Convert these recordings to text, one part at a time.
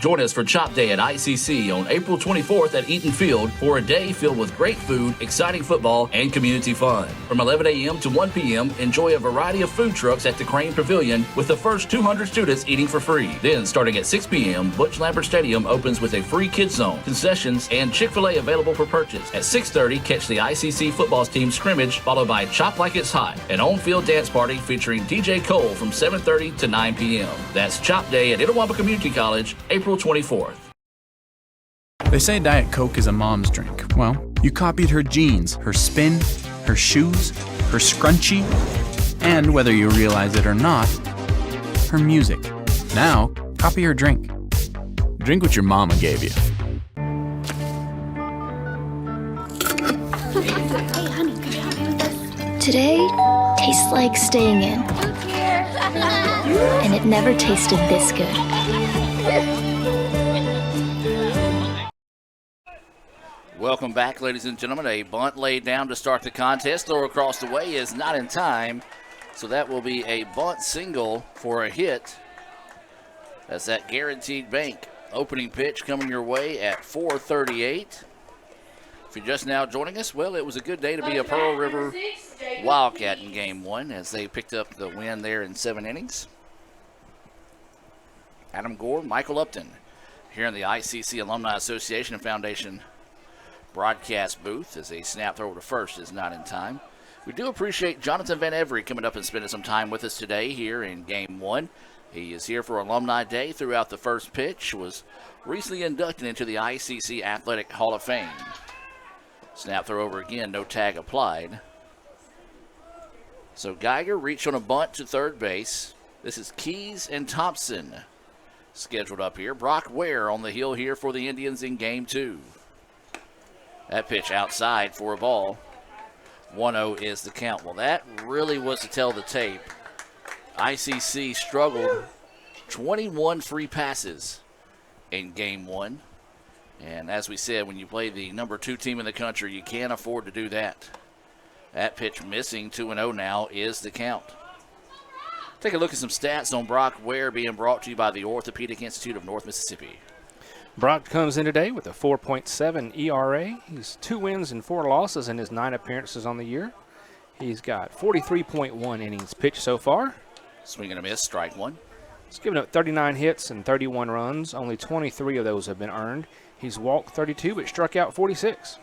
Join us for Chop Day at ICC on April 24th at Eaton Field for a day filled with great food, exciting football, and community fun. From 11 a.m. to 1 p.m., enjoy a variety of food trucks at the Crane Pavilion with the first 200 students eating for free. Then, starting at 6 p.m., Butch Lambert Stadium opens with a free kids zone, concessions, and Chick-fil-A available for purchase. At 6:30, catch the ICC football team scrimmage, followed by Chop Like It's Hot, an on-field dance party featuring DJ Cole from 7:30 to 9 p.m. That's Chop Day at Itawamba Community College, April 24th. They say Diet Coke is a mom's drink. Well, you copied her jeans, her spin, her shoes, her scrunchie, and whether you realize it or not, her music. Now, copy her drink. Drink what your mama gave you. Hey, honey, could you help me with this? Today tastes like staying in. And it never tasted this good. Welcome back, ladies and gentlemen. A bunt laid down to start the contest. Throw across the way is not in time, so that will be a bunt single for a hit. That's that Guaranteed Bank opening pitch coming your way at 4:38. If you're just now joining us, well, it was a good day to be a Pearl River Wildcat in Game 1 as they picked up the win there in 7 innings. Adam Gore, Michael Upton here in the ICC Alumni Association and Foundation broadcast booth as a snap throw to first is not in time. We do appreciate Jonathan Van Every coming up and spending some time with us today here in Game 1. He is here for Alumni Day throughout the first pitch, was recently inducted into the ICC Athletic Hall of Fame. Snap throw over again, no tag applied. So Geiger reached on a bunt to third base. This is Keys and Thompson scheduled up here. Brock Ware on the hill here for the Indians in Game 2. That pitch outside for a ball. 1-0 is the count. Well, that really was to tell the tape. ICC struggled. 21 free passes in Game 1. And as we said, when you play the number 2 team in the country, you can't afford to do that. That pitch missing, 2-0 now is the count. Take a look at some stats on Brock Ware being brought to you by the Orthopedic Institute of North Mississippi. Brock comes in today with a 4.7 ERA. He's 2 wins and 4 losses in his 9 appearances on the year. He's got 43.1 innings pitched so far. Swing and a miss, strike one. He's given up 39 hits and 31 runs. Only 23 of those have been earned. He's walked 32 but struck out 46.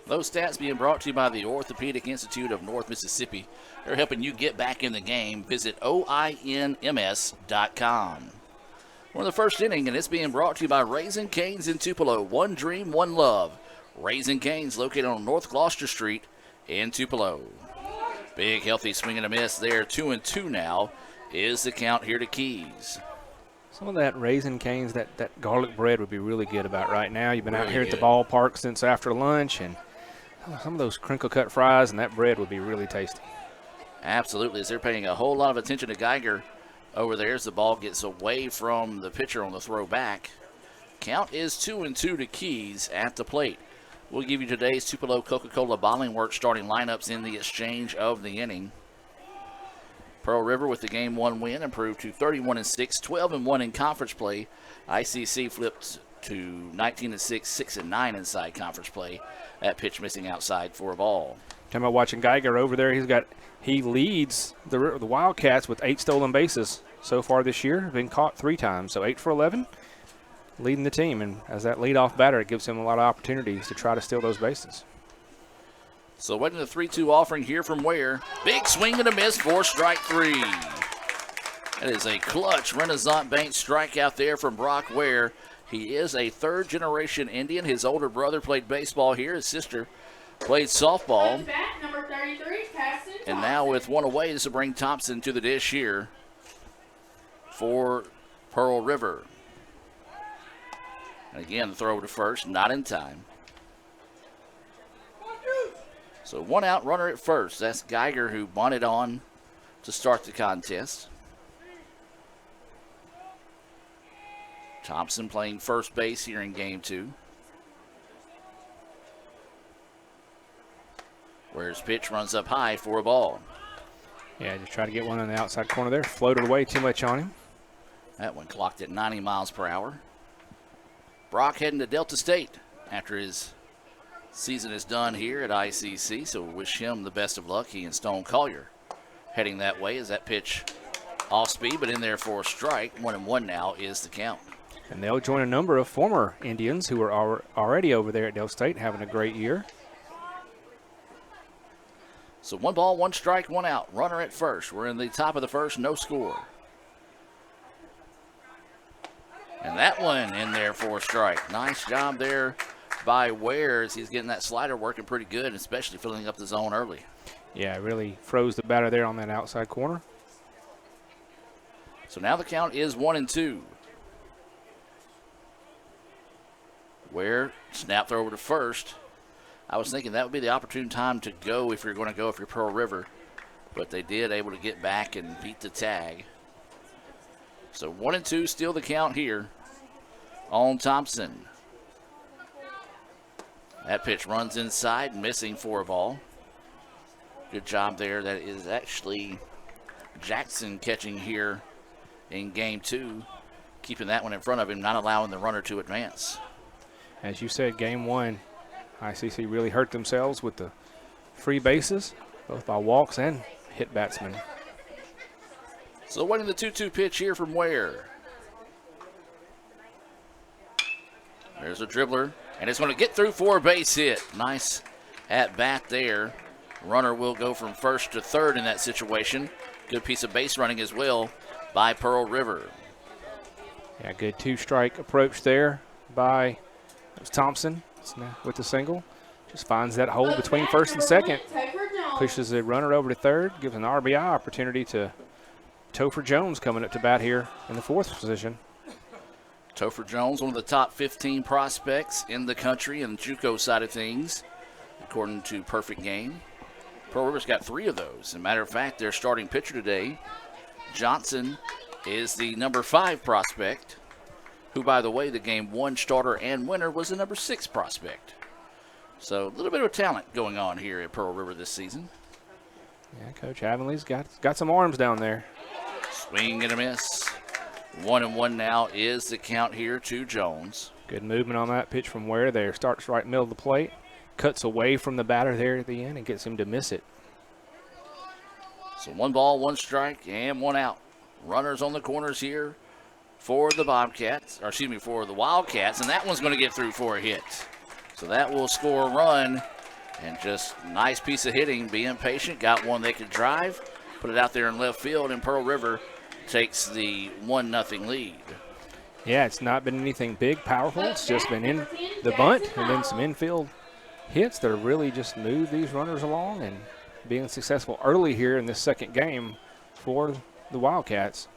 Those stats being brought to you by the Orthopedic Institute of North Mississippi. They're helping you get back in the game. Visit OINMS.com. We're in the first inning, and it's being brought to you by Raising Cane's in Tupelo. One dream, one love. Raising Cane's located on North Gloucester Street in Tupelo. Big, healthy swing and a miss there. 2-2 now is the count here to Keys. Some of that Raisin Cane's, that garlic bread would be really good about right now. You've been really out here good at the ballpark since after lunch, and some of those crinkle-cut fries and that bread would be really tasty. Absolutely, as they're paying a whole lot of attention to Geiger over there as the ball gets away from the pitcher on the throw back. Count is 2-2 to Keys at the plate. We'll give you today's Tupelo Coca-Cola Bottling Works starting lineups in the exchange of the inning. Pearl River with the Game 1 win improved to 31-6, 12-1 in conference play. ICC flipped to 19-6, 6-9 inside conference play. That pitch missing outside for a ball. Talking about watching Geiger over there, he leads the Wildcats with 8 stolen bases so far this year. Been caught 3 times, so 8 for 11, leading the team. And as that leadoff batter, it gives him a lot of opportunities to try to steal those bases. So waiting the 3-2 offering here from Ware. Big swing and a miss for strike 3. That is a clutch Renaissance Bank strikeout there from Brock Ware. He is a third-generation Indian. His older brother played baseball here. His sister played softball. Number 33, and now with one away, this will bring Thompson to the dish here for Pearl River. And again, the throw to first, not in time. So 1 out, runner at first. That's Geiger who bunted on to start the contest. Thompson playing first base here in Game 2. Ware's pitch runs up high for a ball. Yeah, just try to get one on the outside corner there. Floated away too much on him. That one clocked at 90 miles per hour. Brock heading to Delta State after his season is done here at ICC, so wish him the best of luck. He and Stone Collier heading that way as that pitch off speed, but in there for a strike. 1-1 now is the count. And they'll join a number of former Indians who are already over there at Delta State having a great year. So 1 ball, 1 strike, 1 out. Runner at first. We're in the top of the first, no score. And that one in there for a strike. Nice job there by Ware as he's getting that slider working pretty good, especially filling up the zone early. Yeah, really froze the batter there on that outside corner. So now the count is 1-2. Ware, snap throw over to first. I was thinking that would be the opportune time to go if you're going to go if you're Pearl River. But they did, able to get back and beat the tag. So 1-2, still the count here on Thompson. That pitch runs inside, missing for a ball. Good job there. That is actually Jackson catching here in game 2, keeping that one in front of him, not allowing the runner to advance. As you said, game 1, ICC really hurt themselves with the free bases, both by walks and hit batsmen. So waiting the 2-2 pitch here from Ware. There's a dribbler, and it's going to get through for a base hit. Nice at bat there. Runner will go from first to third in that situation. Good piece of base running as well by Pearl River. Yeah, good 2-strike approach there by Thompson with the single. Just finds that hole between first and second. Pushes the runner over to third, gives an RBI opportunity to Topher Jones coming up to bat here in the 4th position. Topher Jones, one of the top 15 prospects in the country in the JUCO side of things, according to Perfect Game. Pearl River's got 3 of those. As a matter of fact, their starting pitcher today, Johnson, is the number 5 prospect, who, by the way, the game 1 starter and winner was the number 6 prospect. So a little bit of talent going on here at Pearl River this season. Yeah, Coach Avonley's got some arms down there. Swing and a miss. 1-1 now is the count here to Jones. Good movement on that pitch from Ware there. Starts right middle of the plate. Cuts away from the batter there at the end and gets him to miss it. So 1 ball, 1 strike, and 1 out. Runners on the corners here for the Bobcats, or excuse me, for the Wildcats, and that one's going to get through for a hit. So that will score a run, and just nice piece of hitting, being patient, got one they could drive, put it out there in left field, and Pearl River takes the 1-0 lead. Yeah, it's not been anything big, powerful. It's just been in the bunt and then some infield hits that have really just moved these runners along and being successful early here in this second game for the Wildcats.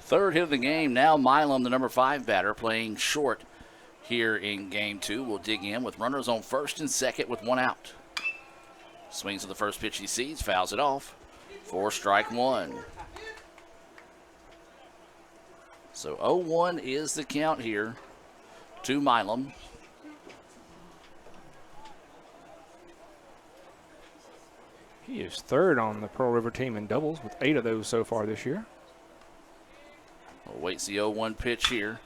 3rd hit of the game. Now Milam, the number 5 batter, playing short here in game 2. Will dig in with runners on first and second with 1 out. Swings to the first pitch he sees, fouls it off for strike 1. So 0-1 is the count here to Milam. He is 3rd on the Pearl River team in doubles with 8 of those so far this year. We'll wait the 0-1 pitch here.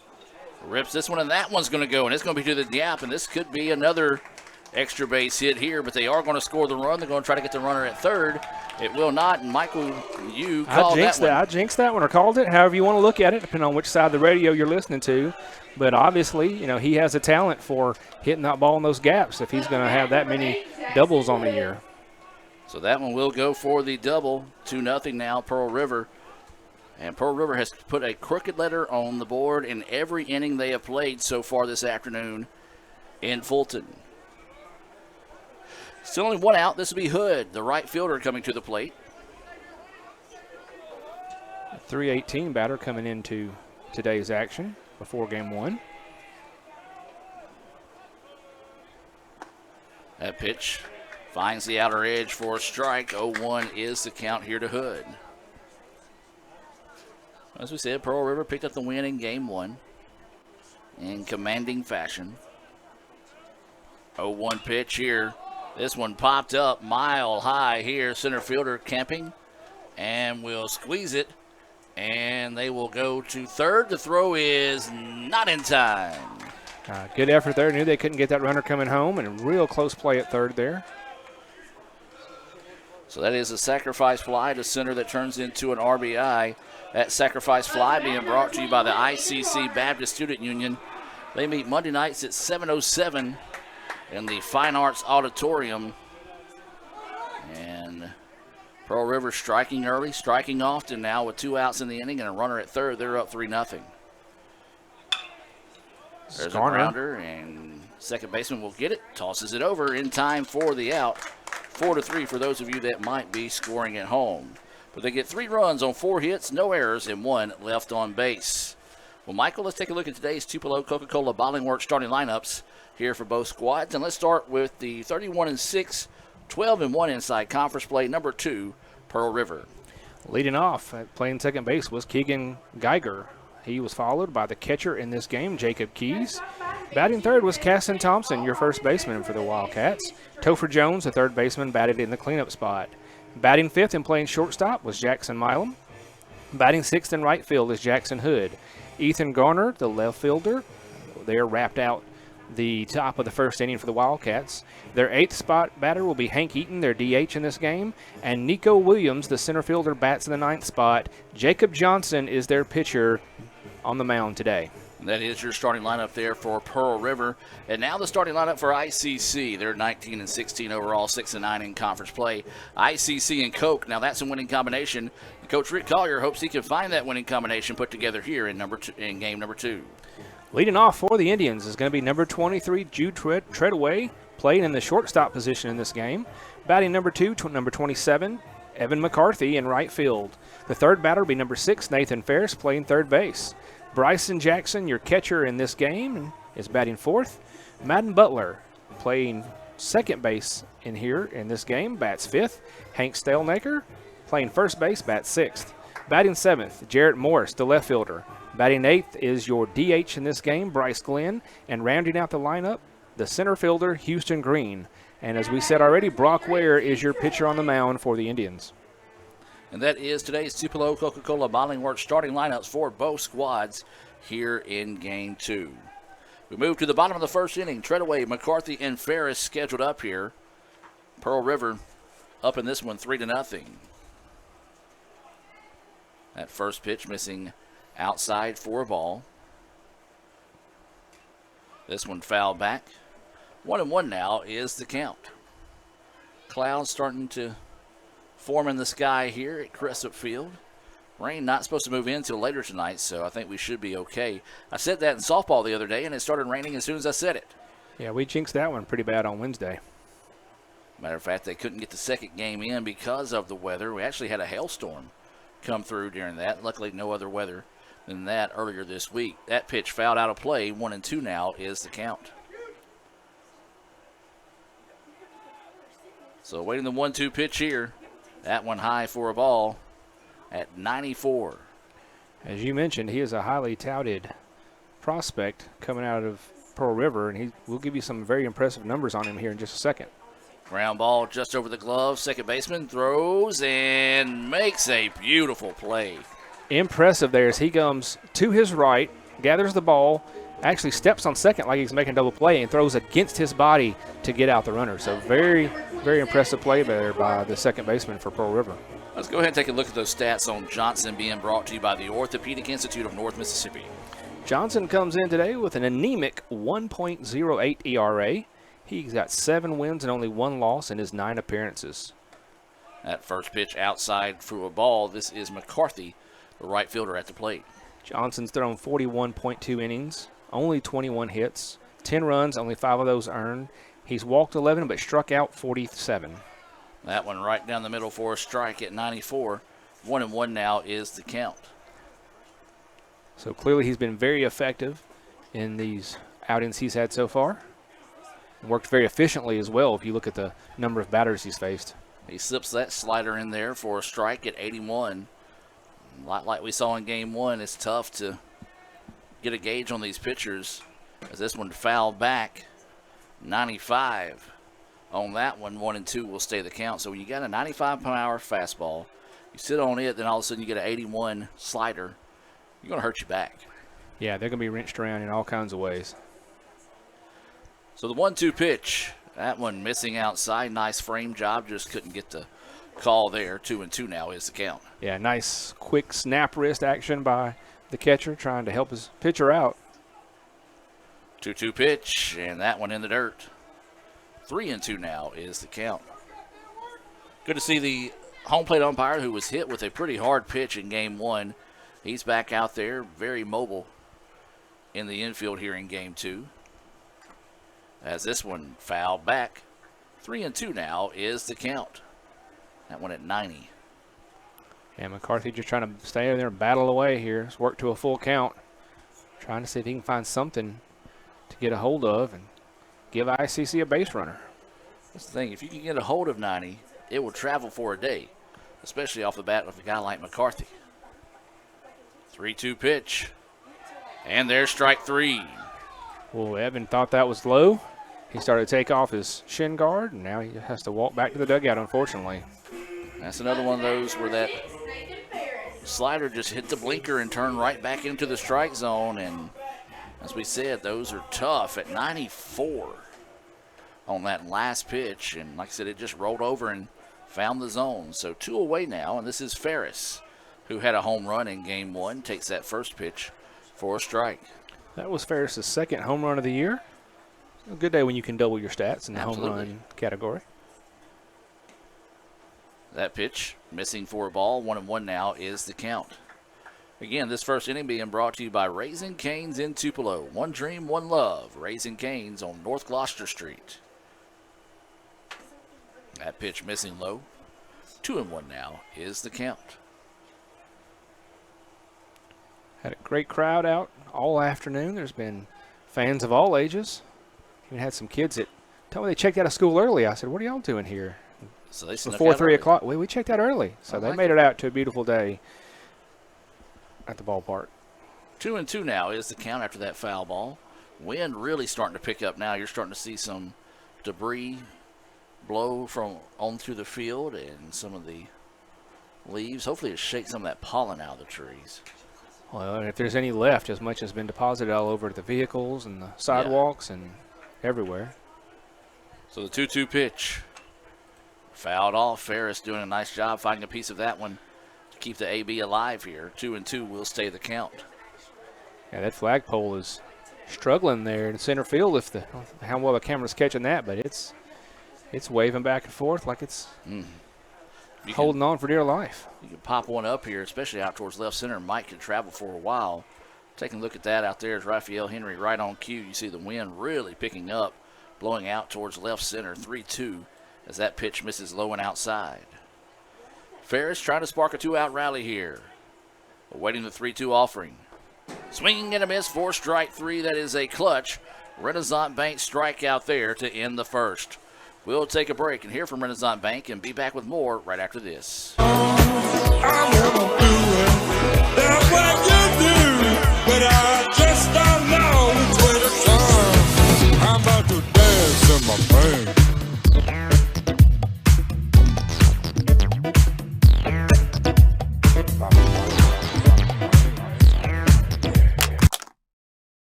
Rips this one, and that one's going to go, and it's going to be to the gap, and this could be another extra base hit here, but they are going to score the run. They're going to try to get the runner at third. It will not, and Michael, you called that one. I jinxed that one or called it, however you want to look at it, depending on which side of the radio you're listening to. But obviously, you know, he has a talent for hitting that ball in those gaps if he's going to have that many doubles on the year. So that one will go for the double. 2-0 now, Pearl River. And Pearl River has put a crooked letter on the board in every inning they have played so far this afternoon in Fulton. Still only 1 out. This will be Hood, the right fielder, coming to the plate. 318 batter coming into today's action before game 1. That pitch finds the outer edge for a strike. 0-1 is the count here to Hood. As we said, Pearl River picked up the win in game 1 in commanding fashion. 0-1 pitch here. This one popped up mile high here. Center fielder camping and will squeeze it And they will go to third. The throw is not in time. Good effort there. Knew they couldn't get that runner coming home, and a real close play at third there. So that is a sacrifice fly to center that turns into an RBI. That sacrifice fly being brought to you by the ICC Baptist Student Union. They meet Monday nights at 7:07 in the Fine Arts Auditorium. And Pearl River striking early, striking often now with 2 outs in the inning and a runner at third. They're up 3-0. There's a grounder, and second baseman will get it, tosses it over in time for the out. 4-3 for those of you that might be scoring at home. But they get 3 runs on 4 hits, no errors, and 1 left on base. Well, Michael, let's take a look at today's Tupelo Coca-Cola Bottling Works starting lineups here for both squads. And let's start with the 31-6, 12-1 inside conference play, number 2, Pearl River. Leading off at playing second base was Keegan Geiger. He was followed by the catcher in this game, Jacob Keys. Batting third was Casson Thompson, your first baseman for the Wildcats. Topher Jones, the third baseman, batted in the cleanup spot. Batting fifth and playing shortstop was Jackson Milam. Batting sixth in right field is Jackson Hood. Ethan Garner, the left fielder, there wrapped out the top of the first inning for the Wildcats. Their eighth spot batter will be Hank Eaton, their DH in this game. And Nico Williams, the center fielder, bats in the ninth spot. Jacob Johnson is their pitcher on the mound today. That is your starting lineup there for Pearl River. And now the starting lineup for ICC. They're 19-16 overall, 6-9 in conference play. ICC and Coke, now that's a winning combination. Coach Rick Collier hopes he can find that winning combination put together here in game number 2. Leading off for the Indians is going to be number 23, Jude Treadaway, playing in the shortstop position in this game. Batting number 2, number 27, Evan McCarthy in right field. The third batter will be number 6, Nathan Ferris, playing third base. Bryson Jackson, your catcher in this game, is batting fourth. Madden Butler, playing second base in here in this game, bats fifth. Hank Stelnaker, playing first base, bats sixth. Batting seventh, Jarrett Morris, the left fielder. Batting eighth is your DH in this game, Bryce Glenn. And rounding out the lineup, the center fielder, Houston Green. And as we said already, Brock Ware is your pitcher on the mound for the Indians. And that is today's Tupelo Coca-Cola Bottling Works starting lineups for both squads here in Game 2. We move to the bottom of the first inning. Treadaway, McCarthy, and Ferris scheduled up here. Pearl River up in this one 3-0. That first pitch missing outside for a ball. This one fouled back. 1-1 now is the count. Clouds starting to form in the sky here at Crescent Field. Rain not supposed to move in until later tonight, so I think we should be okay. I said that in softball the other day, and it started raining as soon as I said it. Yeah, we jinxed that one pretty bad on Wednesday. Matter of fact, they couldn't get the second game in because of the weather. We actually had a hailstorm come through during that. Luckily, no other weather than that earlier this week. That pitch fouled out of play. 1-2 now is the count. So waiting the 1-2 pitch here. That one high for a ball at 94. As you mentioned, he is a highly touted prospect coming out of Pearl River, and we'll give you some very impressive numbers on him here in just a second. Ground ball just over the glove. Second baseman throws and makes a beautiful play. Impressive there as he comes to his right, gathers the ball, actually steps on second like he's making a double play, and throws against his body to get out the runner. So very, very impressive play there by the second baseman for Pearl River. Let's go ahead and take a look at those stats on Johnson, being brought to you by the Orthopedic Institute of North Mississippi. Johnson comes in today with an anemic 1.08 ERA. He's got 7 wins and only 1 loss in his 9 appearances. That first pitch outside for a ball. This is McCarthy, the right fielder at the plate. Johnson's thrown 41.2 innings, only 21 hits, 10 runs, only 5 of those earned. He's walked 11 but struck out 47. That one right down the middle for a strike at 94. 1-1 now is the count. So clearly he's been very effective in these outings he's had so far. Worked very efficiently as well if you look at the number of batters he's faced. He slips that slider in there for a strike at 81. Like we saw in Game 1, it's tough to get a gauge on these pitchers as this one fouled back. 95 on that one. 1-2 will stay the count. So when you got a 95-mile-an-hour fastball You sit on it, then all of a sudden you get an 81 slider. You're going to hurt your back. Yeah, they're going to be wrenched around in all kinds of ways. So the 1-2 pitch, that one missing outside. Nice frame job, just couldn't get the call there. 2-2 now is the count. Yeah, nice quick snap wrist action by the catcher trying to help his pitcher out. 2-2 pitch, and that one in the dirt. 3-2 now is the count. Good to see the home plate umpire who was hit with a pretty hard pitch in game 1. He's back out there, very mobile in the infield here in game 2. As this one fouled back. 3-2 now is the count. That one at 90. And McCarthy just trying to stay in there and battle away here. He's worked to a full count. Trying to see if he can find something to get a hold of and give ICC a base runner. That's the thing. If you can get a hold of 90, it will travel for a day, especially off the bat with a guy like McCarthy. 3-2 pitch. And there's strike 3. Well, Evan thought that was low. He started to take off his shin guard, and now he has to walk back to the dugout, unfortunately. That's another one of those where that slider just hit the blinker and turned right back into the strike zone. And as we said, those are tough at 94 on that last pitch. And like I said, it just rolled over and found the zone. So 2 away now, and this is Ferris, who had a home run in game 1, takes that first pitch for a strike. That was Ferris' second home run of the year. A good day when you can double your stats in the Absolutely. home run category. That pitch missing for a ball. 1-1 now is the count. Again, this first inning being brought to you by Raising Cane's in Tupelo. One dream, one love. Raising Cane's on North Gloucester Street. That pitch missing low. 2-1 now is the count. Had a great crowd out all afternoon. There's been fans of all ages. Even had some kids that told me they checked out of school early. I said, what are y'all doing here? So they snuck Before out 3 early. o'clock. We checked out early. So they like made it out to a beautiful day at the ballpark. 2-2 now is the count after that foul ball. Wind really starting to pick up now. You're starting to see some debris blow from on through the field and some of the leaves. Hopefully it shakes some of that pollen out of the trees. Well, and if there's any left, as much has been deposited all over the vehicles and the sidewalks and everywhere. So the 2-2 pitch. Fouled off. Ferris doing a nice job finding a piece of that one to keep the AB alive here. 2-2 will stay the count. Yeah, that flagpole is struggling there in center field. If how well the camera's catching that, but it's waving back and forth like it's holding on for dear life. You can pop one up here, especially out towards left center. Mike can travel for a while. Taking a look at that out there is Raphael Henry right on cue. You see the wind really picking up, blowing out towards left center. 3-2 as that pitch misses low and outside. Ferris trying to spark a 2-out rally here. Awaiting the 3-2 offering. Swing and a miss for strike 3. That is a clutch Renaissance Bank strikeout there to end the first. We'll take a break and hear from Renaissance Bank and be back with more right after this. That's what you do, but I just don't know which way to turn. I'm about to dance in my pain.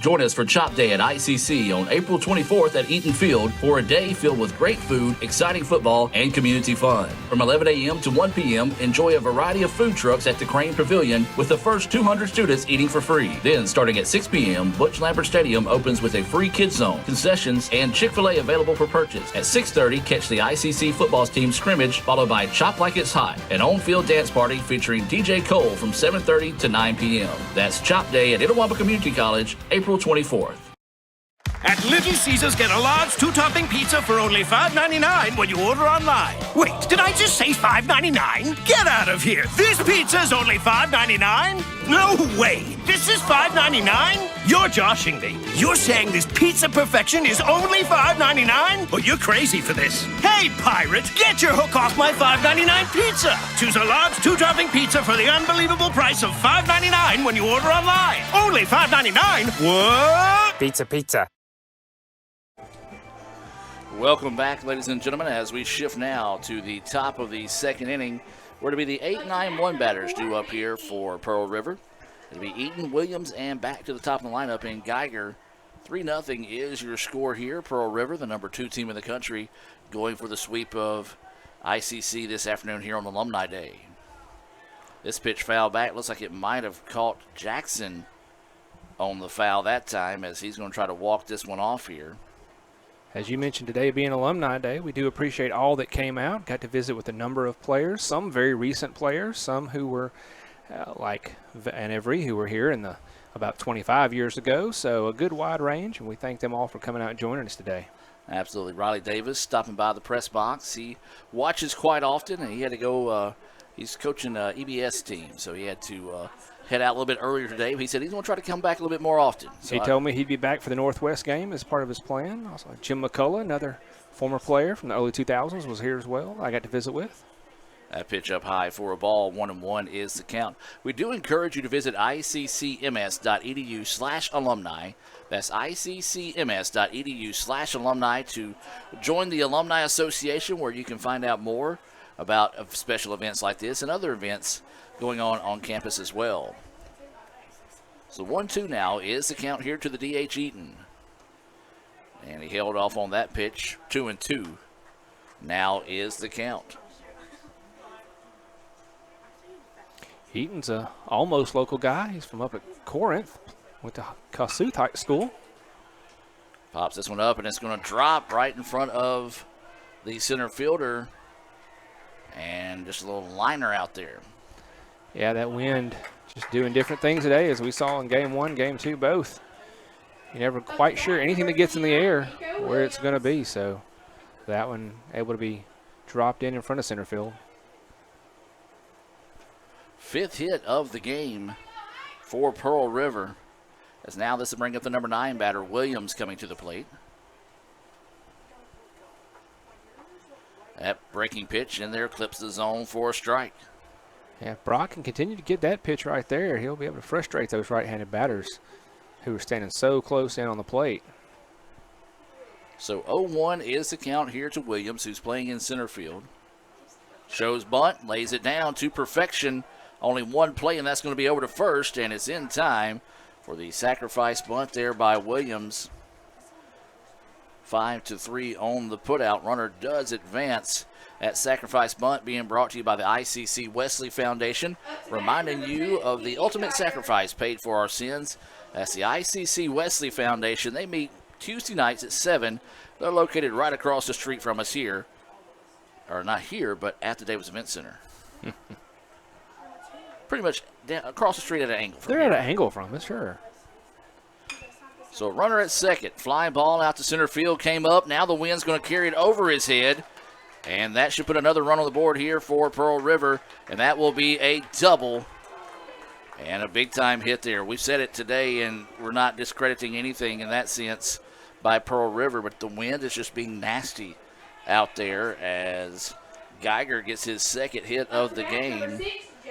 Join us for Chop Day at ICC on April 24th at Eaton Field for a day filled with great food, exciting football, and community fun. From 11 a.m. to 1 p.m., enjoy a variety of food trucks at the Crane Pavilion with the first 200 students eating for free. Then, starting at 6 p.m., Butch Lambert Stadium opens with a free kids zone, concessions, and Chick-fil-A available for purchase. At 6:30, catch the ICC football team scrimmage, followed by Chop Like It's Hot, an on-field dance party featuring DJ Cole from 7:30 to 9 p.m. That's Chop Day at Itawamba Community College, April 24th. At Little Caesars, get a large 2-topping pizza for only $5.99 when you order online. Wait, did I just say $5.99? Get out of here. This pizza's only $5.99? No way. This is $5.99? You're joshing me. You're saying this pizza perfection is only $5.99? Well, you're crazy for this. Hey, pirate, get your hook off my $5.99 pizza. Choose a large 2-topping pizza for the unbelievable price of $5.99 when you order online. Only $5.99? What? Pizza. Welcome back, ladies and gentlemen, as we shift now to the top of the second inning. We're to be the 8-9-1 batters due up here for Pearl River. It'll be Eaton, Williams, and back to the top of the lineup in Geiger. 3-0 is your score here. Pearl River, the number 2 team in the country, going for the sweep of ICC this afternoon here on Alumni Day. This pitch foul back. Looks like it might have caught Jackson on the foul that time, as he's going to try to walk this one off here. As you mentioned, today being Alumni Day, we do appreciate all that came out. Got to visit with a number of players, some very recent players, some who were like Van Every, who were here in the about 25 years ago. So a good wide range, and we thank them all for coming out and joining us today. Absolutely. Riley Davis stopping by the press box. He watches quite often, and he had to go, he's coaching EBS team, so he had to head out a little bit earlier today. He said he's going to try to come back a little bit more often. So he told me he'd be back for the Northwest game as part of his plan. Also, Jim McCullough, another former player from the early 2000s, was here as well. I got to visit with. That pitch up high for a ball. 1-1 is the count. We do encourage you to visit iccms.edu/alumni. That's iccms.edu/alumni to join the Alumni Association, where you can find out more about special events like this and other events going on campus as well. So 1-2 now is the count here to the DH Eaton. And he held off on that pitch. 2-2 now is the count. Eaton's a almost local guy. He's from up at Corinth. Went to Kossuth High School. Pops this one up, and it's going to drop right in front of the center fielder. And just a little liner out there. Yeah, that wind just doing different things today, as we saw in Game 1, Game 2, both. You're never quite sure anything that gets in the air where it's going to be. So that one able to be dropped in front of center field. 5th hit of the game for Pearl River. As now this will bring up the number 9 batter, Williams, coming to the plate. That breaking pitch in there clips the zone for a strike. Yeah, if Brock can continue to get that pitch right there, he'll be able to frustrate those right-handed batters who are standing so close in on the plate. So 0-1 is the count here to Williams, who's playing in center field. Shows bunt, lays it down to perfection. Only one play, and that's going to be over to first, and it's in time for the sacrifice bunt there by Williams. 5-3 on the putout. Runner does advance. That sacrifice bunt being brought to you by the ICC Wesley Foundation, reminding you of the ultimate sacrifice paid for our sins. That's the ICC Wesley Foundation. They meet Tuesday nights at 7. They're located right across the street from us here. Or not here, but at the Davis Event Center. Pretty much across the street at an angle from They're here. at an angle from us, sure. So runner at second. Fly ball out to center field, came up. Now the wind's going to carry it over his head. And that should put another run on the board here for Pearl River. And that will be a double. And a big-time hit there. We've said it today, and we're not discrediting anything in that sense by Pearl River. But the wind is just being nasty out there as Geiger gets his second hit of the game.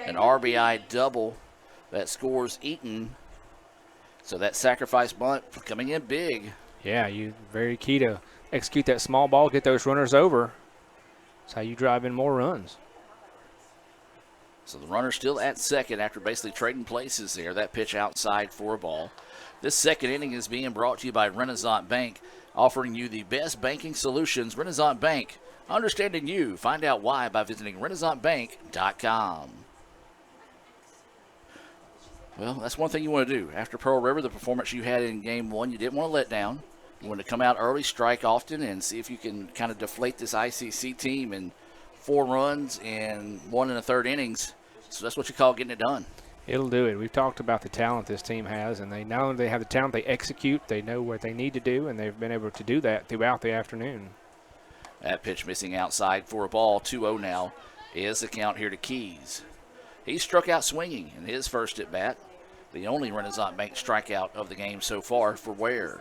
An RBI double that scores Eaton. So that sacrifice bunt coming in big. Yeah, you very key to execute that small ball, get those runners over. That's how you drive in more runs. So the runner still at second after basically trading places there. That pitch outside for a ball. This second inning is being brought to you by Renaissance Bank, offering you the best banking solutions. Renaissance Bank, understanding you. Find out why by visiting RenaissanceBank.com. Well, that's one thing you want to do. After Pearl River, the performance you had in Game 1, you didn't want to let down. You want to come out early, strike often, and see if you can kind of deflate this ICC team in 4 runs in 1 1/3 innings. So that's what you call getting it done. It'll do it. We've talked about the talent this team has, and they not only they have the talent, they execute, they know what they need to do, and they've been able to do that throughout the afternoon. That pitch missing outside for a ball. 2-0 now is the count here to Keys. He struck out swinging in his first at bat. The only Renaissance Bank strikeout of the game so far for Ware.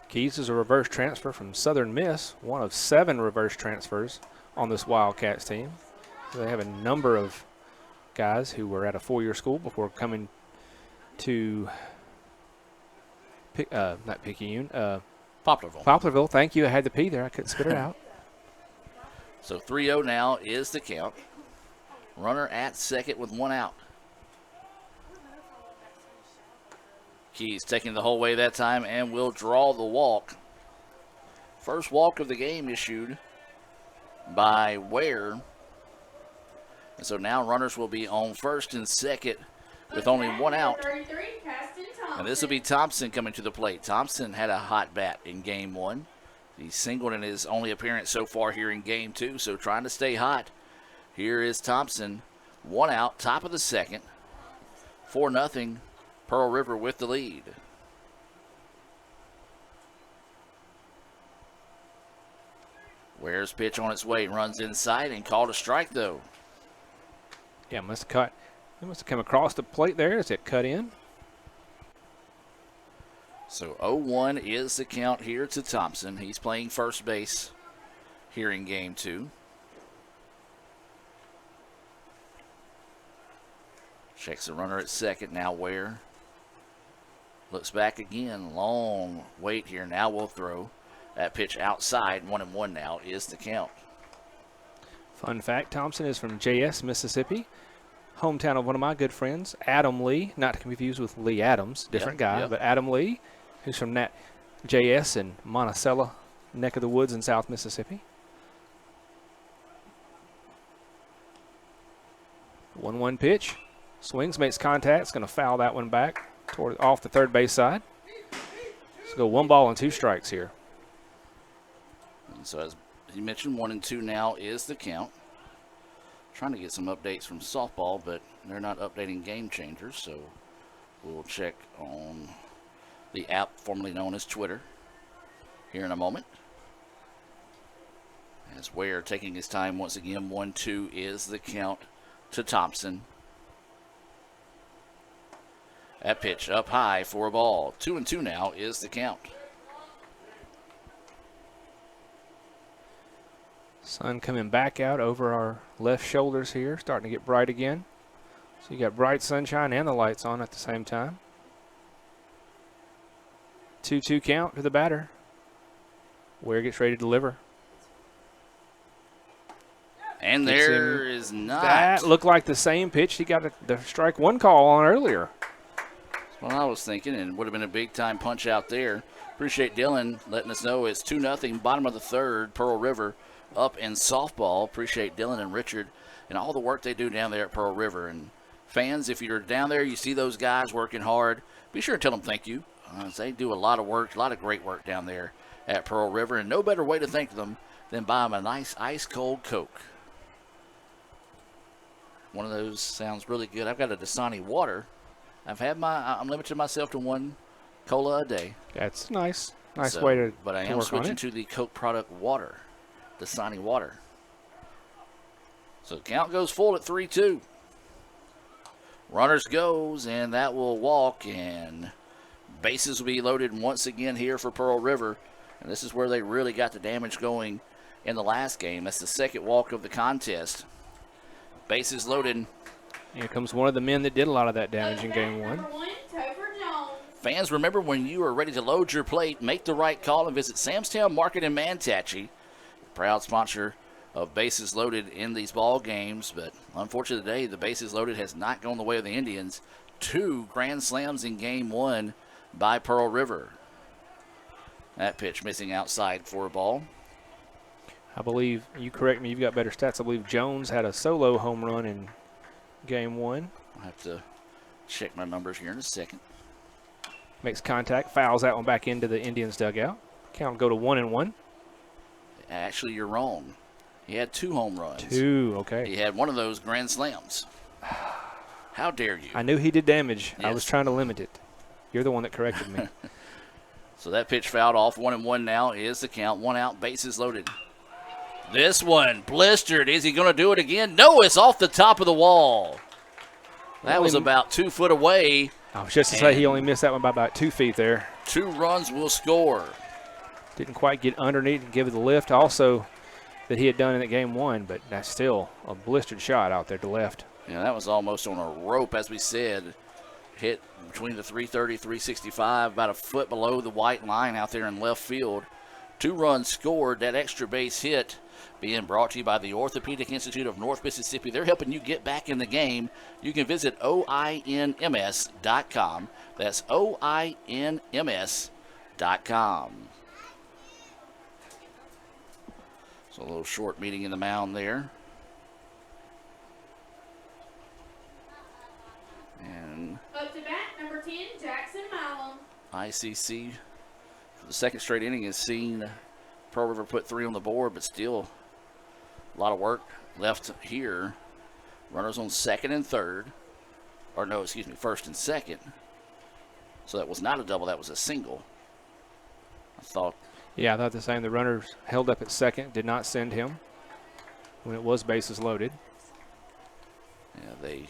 Keys is a reverse transfer from Southern Miss, one of 7 reverse transfers on this Wildcats team. They have a number of guys who were at a 4-year school before coming to not Picayune, Poplarville. Poplarville. Thank you. I had the P there. I couldn't spit it out. So 3-0 now is the count. Runner at second with 1 out. Keys taking the whole way that time and will draw the walk. First walk of the game issued by Ware. And so now runners will be on first and second with only 1 out. And this will be Thompson coming to the plate. Thompson had a hot bat in game 1. He singled in his only appearance so far here in game 2, so trying to stay hot. Here is Thompson, 1 out, top of the second. 4-0, Pearl River with the lead. Ware's pitch on its way, runs inside and called a strike though. Yeah, must have come across the plate there as it cut in. So 0-1 is the count here to Thompson. He's playing first base here in game 2. Checks the runner at second. Now Ware looks back again. Long wait here. Now we'll throw. That pitch outside. 1-1 now is the count. Fun fact, Thompson is from JS, Mississippi. Hometown of one of my good friends, Adam Lee. Not to confuse with Lee Adams. Different guy, but Adam Lee, who's from that JS in Monticello, neck of the woods in South Mississippi. 1-1 pitch. Swings, makes contact. It's going to foul that one back off the third base side. Let's go 1 ball and 2 strikes here. And so as you mentioned, 1 and 2 now is the count. Trying to get some updates from softball, but they're not updating Game Changers, so we'll check on the app formerly known as Twitter here in a moment. As Ware taking his time once again, 1-2 is the count to Thompson. That pitch up high for a ball. 2-2 now is the count. Sun coming back out over our left shoulders here, starting to get bright again. So you got bright sunshine and the lights on at the same time. 2-2 count to the batter. Ware gets ready to deliver. And there is not. That looked like the same pitch he got the strike 1 call on earlier. That's what I was thinking, and would have been a big-time punch out there. Appreciate Dylan letting us know it's 2-0, bottom of the third, Pearl River up in softball. Appreciate Dylan and Richard and all the work they do down there at Pearl River. And fans, if you're down there, you see those guys working hard, be sure to tell them thank you. They do a lot of work, a lot of great work down there at Pearl River, and no better way to thank them than buy them a nice ice-cold Coke. One of those sounds really good. I've got a Dasani water. I'm limiting myself to 1 cola a day. That's nice. Nice way to But I am switching to the Coke product water, Dasani water. So count goes full at 3-2. Runners goes, and that will walk, and bases will be loaded once again here for Pearl River. And this is where they really got the damage going in the last game. That's the second walk of the contest. Bases loaded. Here comes one of the men that did a lot of that damage in game 1. Fans, remember when you are ready to load your plate, make the right call and visit Sam's Town Market in Manatee. Proud sponsor of Bases Loaded in these ball games, but unfortunately today the Bases Loaded has not gone the way of the Indians. 2 grand slams in game 1 by Pearl River. That pitch missing outside for a ball. I believe, you correct me, you've got better stats. I believe Jones had a solo home run in game 1. I'll have to check my numbers here in a second. Makes contact, fouls that one back into the Indians' dugout. Count go to 1-1. Actually, you're wrong. He had 2 home runs. 2, okay. He had one of those grand slams. How dare you? I knew he did damage. I was Yes. trying to limit it. You're the one that corrected me. So that pitch fouled off. 1-1 now is the count. 1 out, bases loaded. This one blistered. Is he going to do it again? No, it's off the top of the wall. That was about 2 foot away. I was just to say he only missed that one by about 2 feet there. 2 runs will score. Didn't quite get underneath and give it the lift also that he had done in that game 1, but that's still a blistered shot out there to left. Yeah, that was almost on a rope, as we said. Hit between the 330, 365, about a foot below the white line out there in left field. 2 runs scored. That extra base hit being brought to you by the Orthopedic Institute of North Mississippi. They're helping you get back in the game. You can visit OINMS.com. That's OINMS.com. So a little short meeting in the mound there. And Up to bat, number 10, Jackson Milam. ICC for the second straight inning has seen Pearl River put 3 on the board, but still a lot of work left here. Runners on second and third. Or no, excuse me, first and second. So that was not a double, that was a single. I thought. Yeah, I thought the same. The runners held up at second, did not send him when it was bases loaded. Yeah,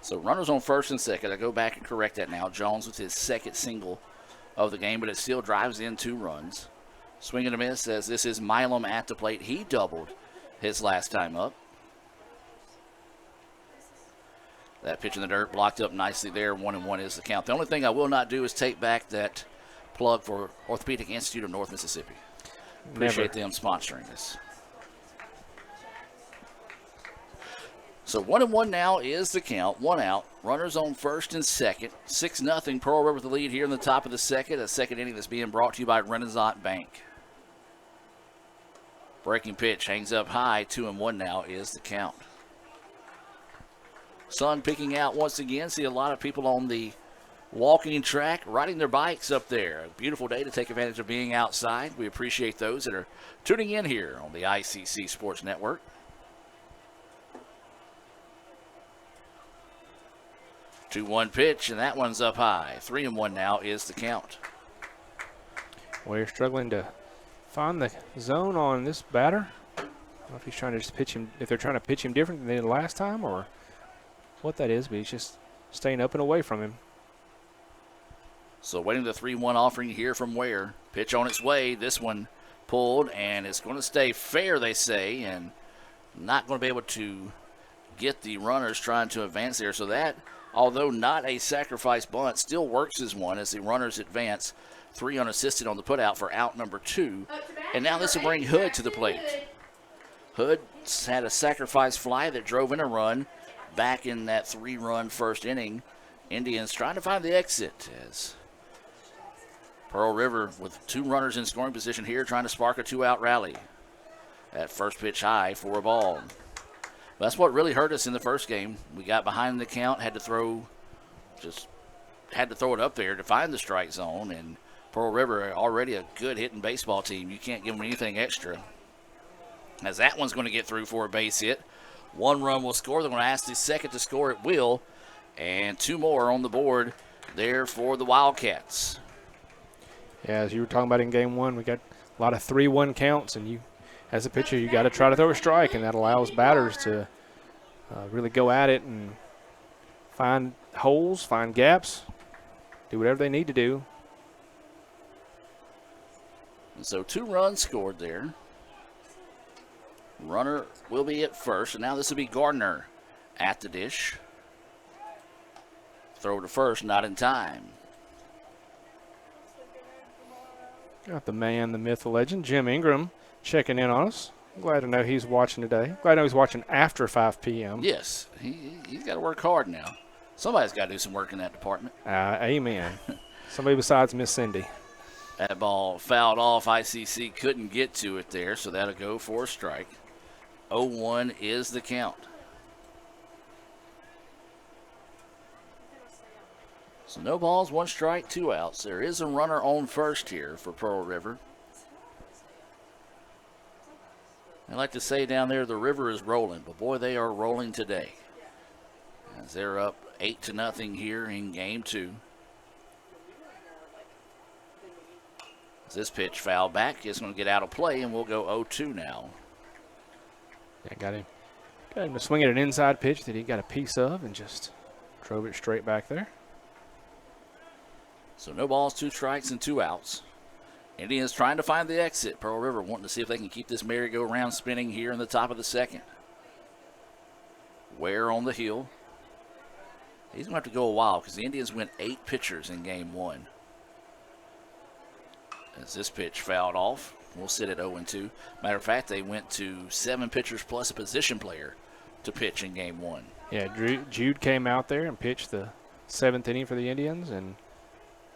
so runners on first and second. I go back and correct that now. Jones with his second single of the game, but it still drives in 2 runs. Swing and a miss as this is Milam at the plate. He doubled his last time up. That pitch in the dirt blocked up nicely there. 1-1 is the count. The only thing I will not do is take back that plug for Orthopedic Institute of North Mississippi. Appreciate them sponsoring this. So 1-1 now is the count. 1 out. Runners on first and second. 6-0 Pearl River with the lead here in the top of the second. A second inning that's being brought to you by Renaissance Bank. Breaking pitch hangs up high. 2-1 now is the count. Sun peeking out once again. See a lot of people on the walking track, riding their bikes up there. A beautiful day to take advantage of being outside. We appreciate those that are tuning in here on the ICC Sports Network. 2-1 pitch, and that one's up high. 3-1 now is the count. Well, you're struggling to find the zone on this batter. I don't know if he's trying to just pitch him, if they're trying to pitch him different than they did last time or what that is, but he's just staying up and away from him. So waiting the 3-1 offering here from Ware. Pitch on its way. This one pulled, and it's going to stay fair, they say, and not going to be able to get the runners trying to advance there. So that, although not a sacrifice bunt, still works as one as the runners advance. 3 unassisted on the putout for out number 2. And now this will bring Hood to the plate. Hood had a sacrifice fly that drove in a run back in that 3-run first inning. Indians trying to find the exit as Pearl River with 2 runners in scoring position here trying to spark a 2-out rally. That first pitch high for a ball. That's what really hurt us in the first game. We got behind the count, had to throw it up there to find the strike zone, and Pearl River already a good hitting baseball team. You can't give them anything extra. As that one's going to get through for a base hit. 1 run will score. They're going to ask the second to score. It will. And 2 more on the board there for the Wildcats. Yeah, as you were talking about in game 1, we got a lot of 3-1 counts, and you, as a pitcher, you got to try to throw a strike, and that allows batters to really go at it and find holes, find gaps, do whatever they need to do. And so 2 runs scored there. Runner will be at first, and now this will be Gardner at the dish. Throw to first, not in time. Got the man, the myth, the legend, Jim Ingram, checking in on us. Glad to know he's watching today. Glad to know he's watching after 5 p.m. Yes, he's got to work hard now. Somebody's got to do some work in that department. Amen. Somebody besides Miss Cindy. That ball fouled off. ICC couldn't get to it there, so that'll go for a strike. 0-1 is the count. So no balls, 1 strike, 2 outs. There is a runner on first here for Pearl River. I like to say down there the river is rolling, but boy, they are rolling today. as they're up 8-0 here in game 2. As this pitch fouled back, it's going to get out of play, and we'll go 0-2 now. Yeah, got him to swing at an inside pitch that he got a piece of and just drove it straight back there. So no balls, 2 strikes, and 2 outs. Indians trying to find the exit. Pearl River wanting to see if they can keep this merry-go-round spinning here in the top of the second. Ware on the hill. He's going to have to go a while because the Indians went 8 pitchers in game 1. As this pitch fouled off, we'll sit at 0-2. Matter of fact, they went to 7 pitchers plus a position player to pitch in game 1. Yeah, Jude came out there and pitched the 7th inning for the Indians, and,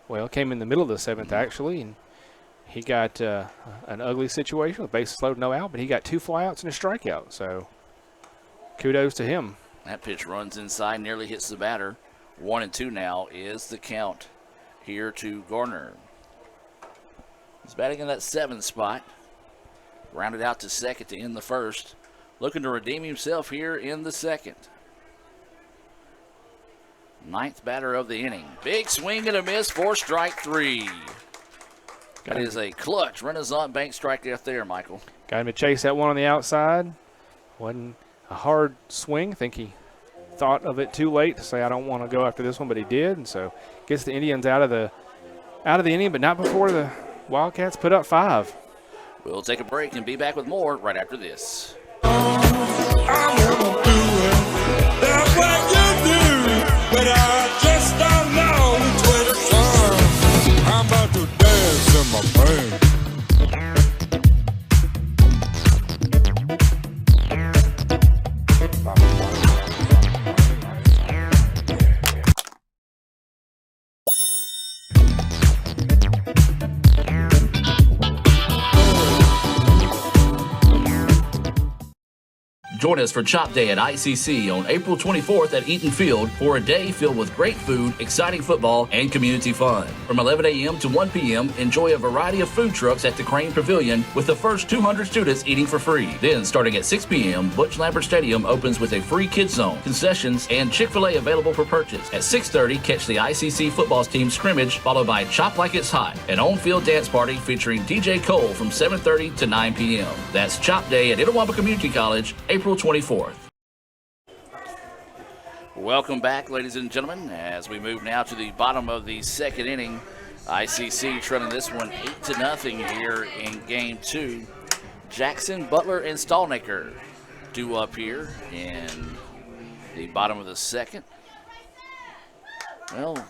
well, came in the middle of the 7th actually, and he got an ugly situation with bases loaded, no out, but he got 2 flyouts and a strikeout, so kudos to him. That pitch runs inside, nearly hits the batter. 1-2 now is the count here to Garner. He's batting in that 7th spot. Rounded out to second to end the first. Looking to redeem himself here in the second. 9th batter of the inning. Big swing and a miss for strike 3. That is a clutch Renaissance Bank strike out there, Michael. Got him to chase that one on the outside. Wasn't a hard swing. I think he thought of it too late to say, I don't want to go after this one, but he did. And so gets the Indians out of the inning, but not before the Wildcats put up 5. We'll take a break and be back with more right after this. I wanna do it. That's what you do, but I just don't know which way to turn. I'm about to dance in my brain. Join us for Chop Day at ICC on April 24th at Eaton Field for a day filled with great food, exciting football, and community fun. From 11 a.m. to 1 p.m., enjoy a variety of food trucks at the Crane Pavilion with the first 200 students eating for free. Then, starting at 6 p.m., Butch Lambert Stadium opens with a free kids zone, concessions, and Chick-fil-A available for purchase. At 6:30, catch the ICC football team scrimmage, followed by Chop Like It's Hot, an on-field dance party featuring DJ Cole from 7:30 to 9 p.m. That's Chop Day at Itawamba Community College, April 24th. Welcome back, ladies and gentlemen, as we move now to the bottom of the second inning. ICC trailing this one 8-0 here in game 2. Jackson, Butler, and Stallnaker due up here in the bottom of the second. Well,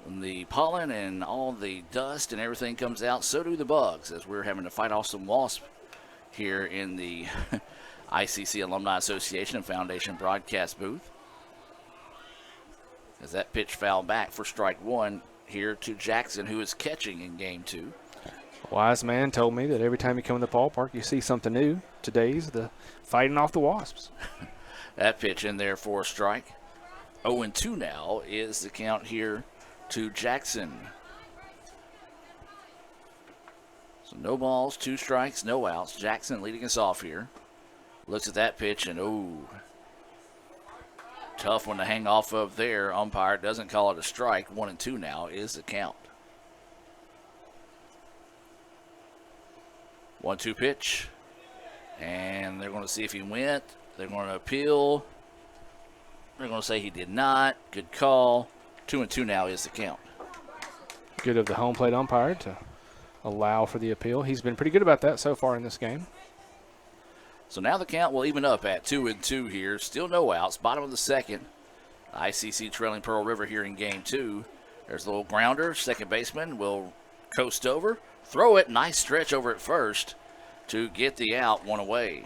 when the pollen and all the dust and everything comes out, so do the bugs, as we're having to fight off some wasps here in the ICC Alumni Association and Foundation broadcast booth. As that pitch fouled back for strike 1 here to Jackson, who is catching in game 2. Wise man told me that every time you come in the ballpark, you see something new. Today's the fighting off the wasps. That pitch in there for a strike. 0-2 now is the count here to Jackson. So no balls, 2 strikes, no outs. Jackson leading us off here. Looks at that pitch and, tough one to hang off of there. Umpire doesn't call it a strike. 1-2 now is the count. 1-2 pitch. And they're going to see if he went. They're going to appeal. They're going to say he did not. Good call. 2-2 now is the count. Good of the home plate umpire to allow for the appeal. He's been pretty good about that so far in this game. So now the count will even up at 2-2 here. Still no outs. Bottom of the second. ICC trailing Pearl River here in game 2. There's a little grounder. Second baseman will coast over. Throw it. Nice stretch over at first to get the out, 1 away.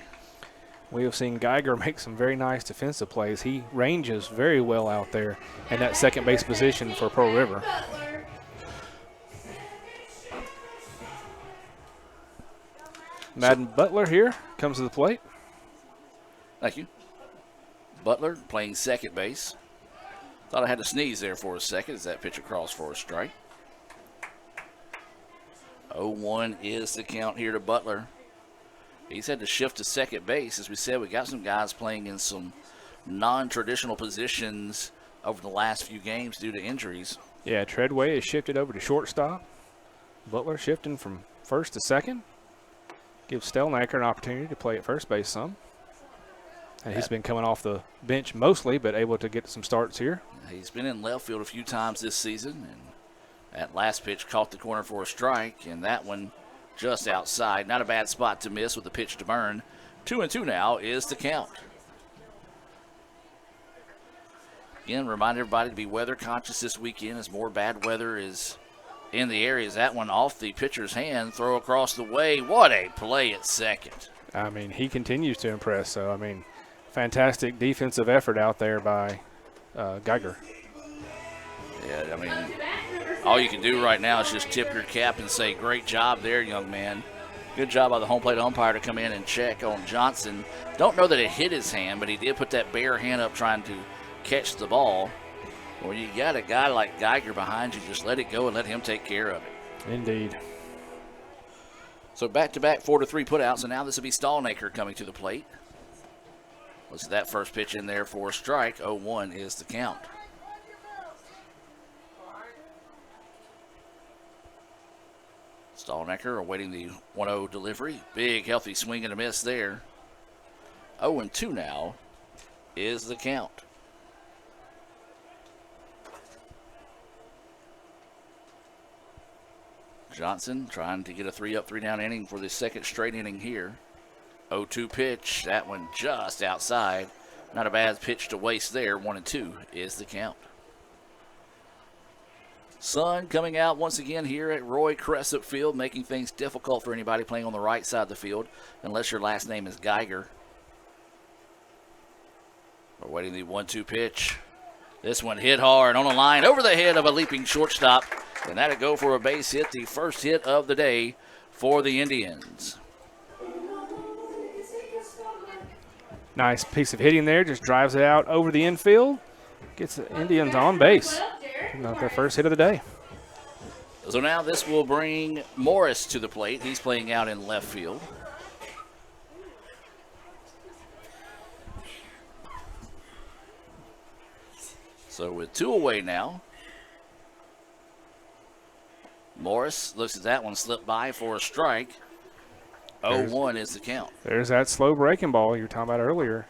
We have seen Geiger make some very nice defensive plays. He ranges very well out there in that second base position for Pearl River. Madden Butler here comes to the plate. Thank you. Butler playing second base. Thought I had to sneeze there for a second as that pitch across for a strike. 0-1 is the count here to Butler. He's had to shift to second base. As we said, we got some guys playing in some non-traditional positions over the last few games due to injuries. Yeah, Treadway has shifted over to shortstop. Butler shifting from first to second. Gives Stelnaker an opportunity to play at first base some. And he's been coming off the bench mostly, but able to get some starts here. He's been in left field a few times this season, and that last pitch caught the corner for a strike, and that one just outside. Not a bad spot to miss with the pitch to Byrne. 2-2 now is the count. Again, remind everybody to be weather conscious this weekend as more bad weather is in the areas. That one off the pitcher's hand, throw across the way. What a play at second. I mean, he continues to impress. So, I mean, fantastic defensive effort out there by Geiger. Yeah, I mean, all you can do right now is just tip your cap and say, great job there, young man. Good job by the home plate umpire to come in and check on Johnson. Don't know that it hit his hand, but he did put that bare hand up trying to catch the ball. When you got a guy like Geiger behind you, just let it go and let him take care of it. Indeed. So back-to-back 4-3 putouts, and now this will be Stalnaker coming to the plate. Let's see that first pitch in there for a strike. 0-1 is the count. Stalnaker awaiting the 1-0 delivery. Big, healthy swing and a miss there. 0-2 now is the count. Johnson trying to get a 3-up, 3-down inning for the second straight inning here. 0-2 pitch. That one just outside. Not a bad pitch to waste there. 1-2 is the count. Sun coming out once again here at Roy Crescent Field, making things difficult for anybody playing on the right side of the field, unless your last name is Geiger. We're waiting the 1-2 pitch. This one hit hard on a line over the head of a leaping shortstop, and that'll go for a base hit, the first hit of the day for the Indians. Nice piece of hitting there, just drives it out over the infield, gets the Indians on base. Not their first hit of the day. So now this will bring Morris to the plate. He's playing out in left field. So with 2 away now, Morris looks at that one, slip by for a strike. 0-1 is the count. There's that slow breaking ball you were talking about earlier.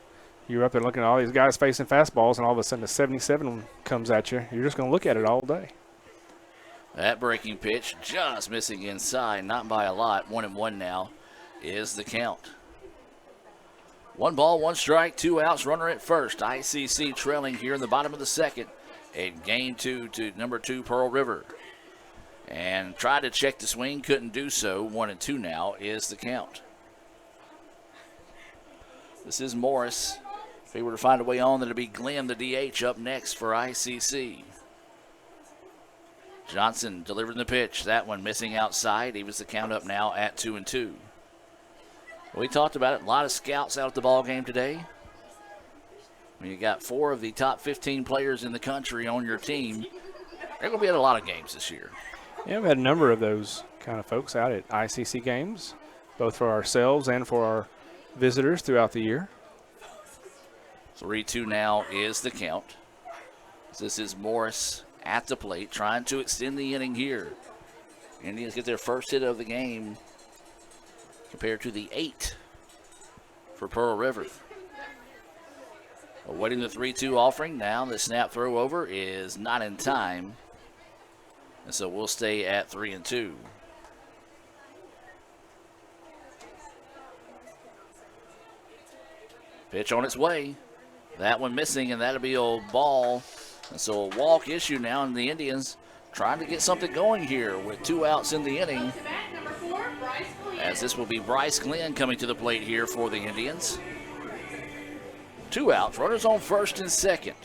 You were up there looking at all these guys facing fastballs, and all of a sudden a 77 comes at you. You're just going to look at it all day. That breaking pitch just missing inside, not by a lot. 1-1 now is the count. 1 ball, 1 strike, 2 outs, runner at first. ICC trailing here in the bottom of the second in game 2 to number 2 Pearl River. And tried to check the swing, couldn't do so. 1-2 now is the count. This is Morris. If he were to find a way on, then it'd be Glenn, the DH, up next for ICC. Johnson delivering the pitch. That one missing outside. He was the count up now at 2-2. We talked about it. A lot of scouts out at the ball game today. When you got 4 of the top 15 players in the country on your team, they're going to be at a lot of games this year. Yeah, we've had a number of those kind of folks out at ICC games, both for ourselves and for our visitors throughout the year. 3-2 now is the count. This is Morris at the plate, trying to extend the inning here. Indians get their first hit of the game compared to the 8 for Pearl River. Awaiting the 3-2 offering. Now the snap throw over is not in time. And so we'll stay at 3-2. Pitch on its way. That one missing, and that'll be a ball. And so a walk issue now, and the Indians trying to get something going here with 2 outs in the inning. As this will be Bryce Glenn coming to the plate here for the Indians. 2 outs, runners on first and second.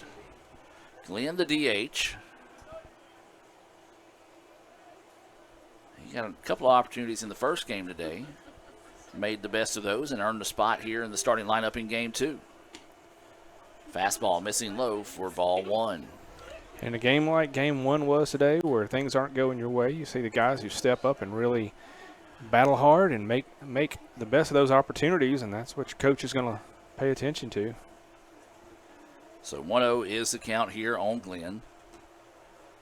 Glenn, the DH. He got a couple of opportunities in the first game today. Made the best of those and earned a spot here in the starting lineup in game 2. Fastball missing low for ball 1. In a game like game 1 was today, where things aren't going your way, you see the guys who step up and really battle hard and make the best of those opportunities, and that's what your coach is going to pay attention to. So 1-0 is the count here on Glenn.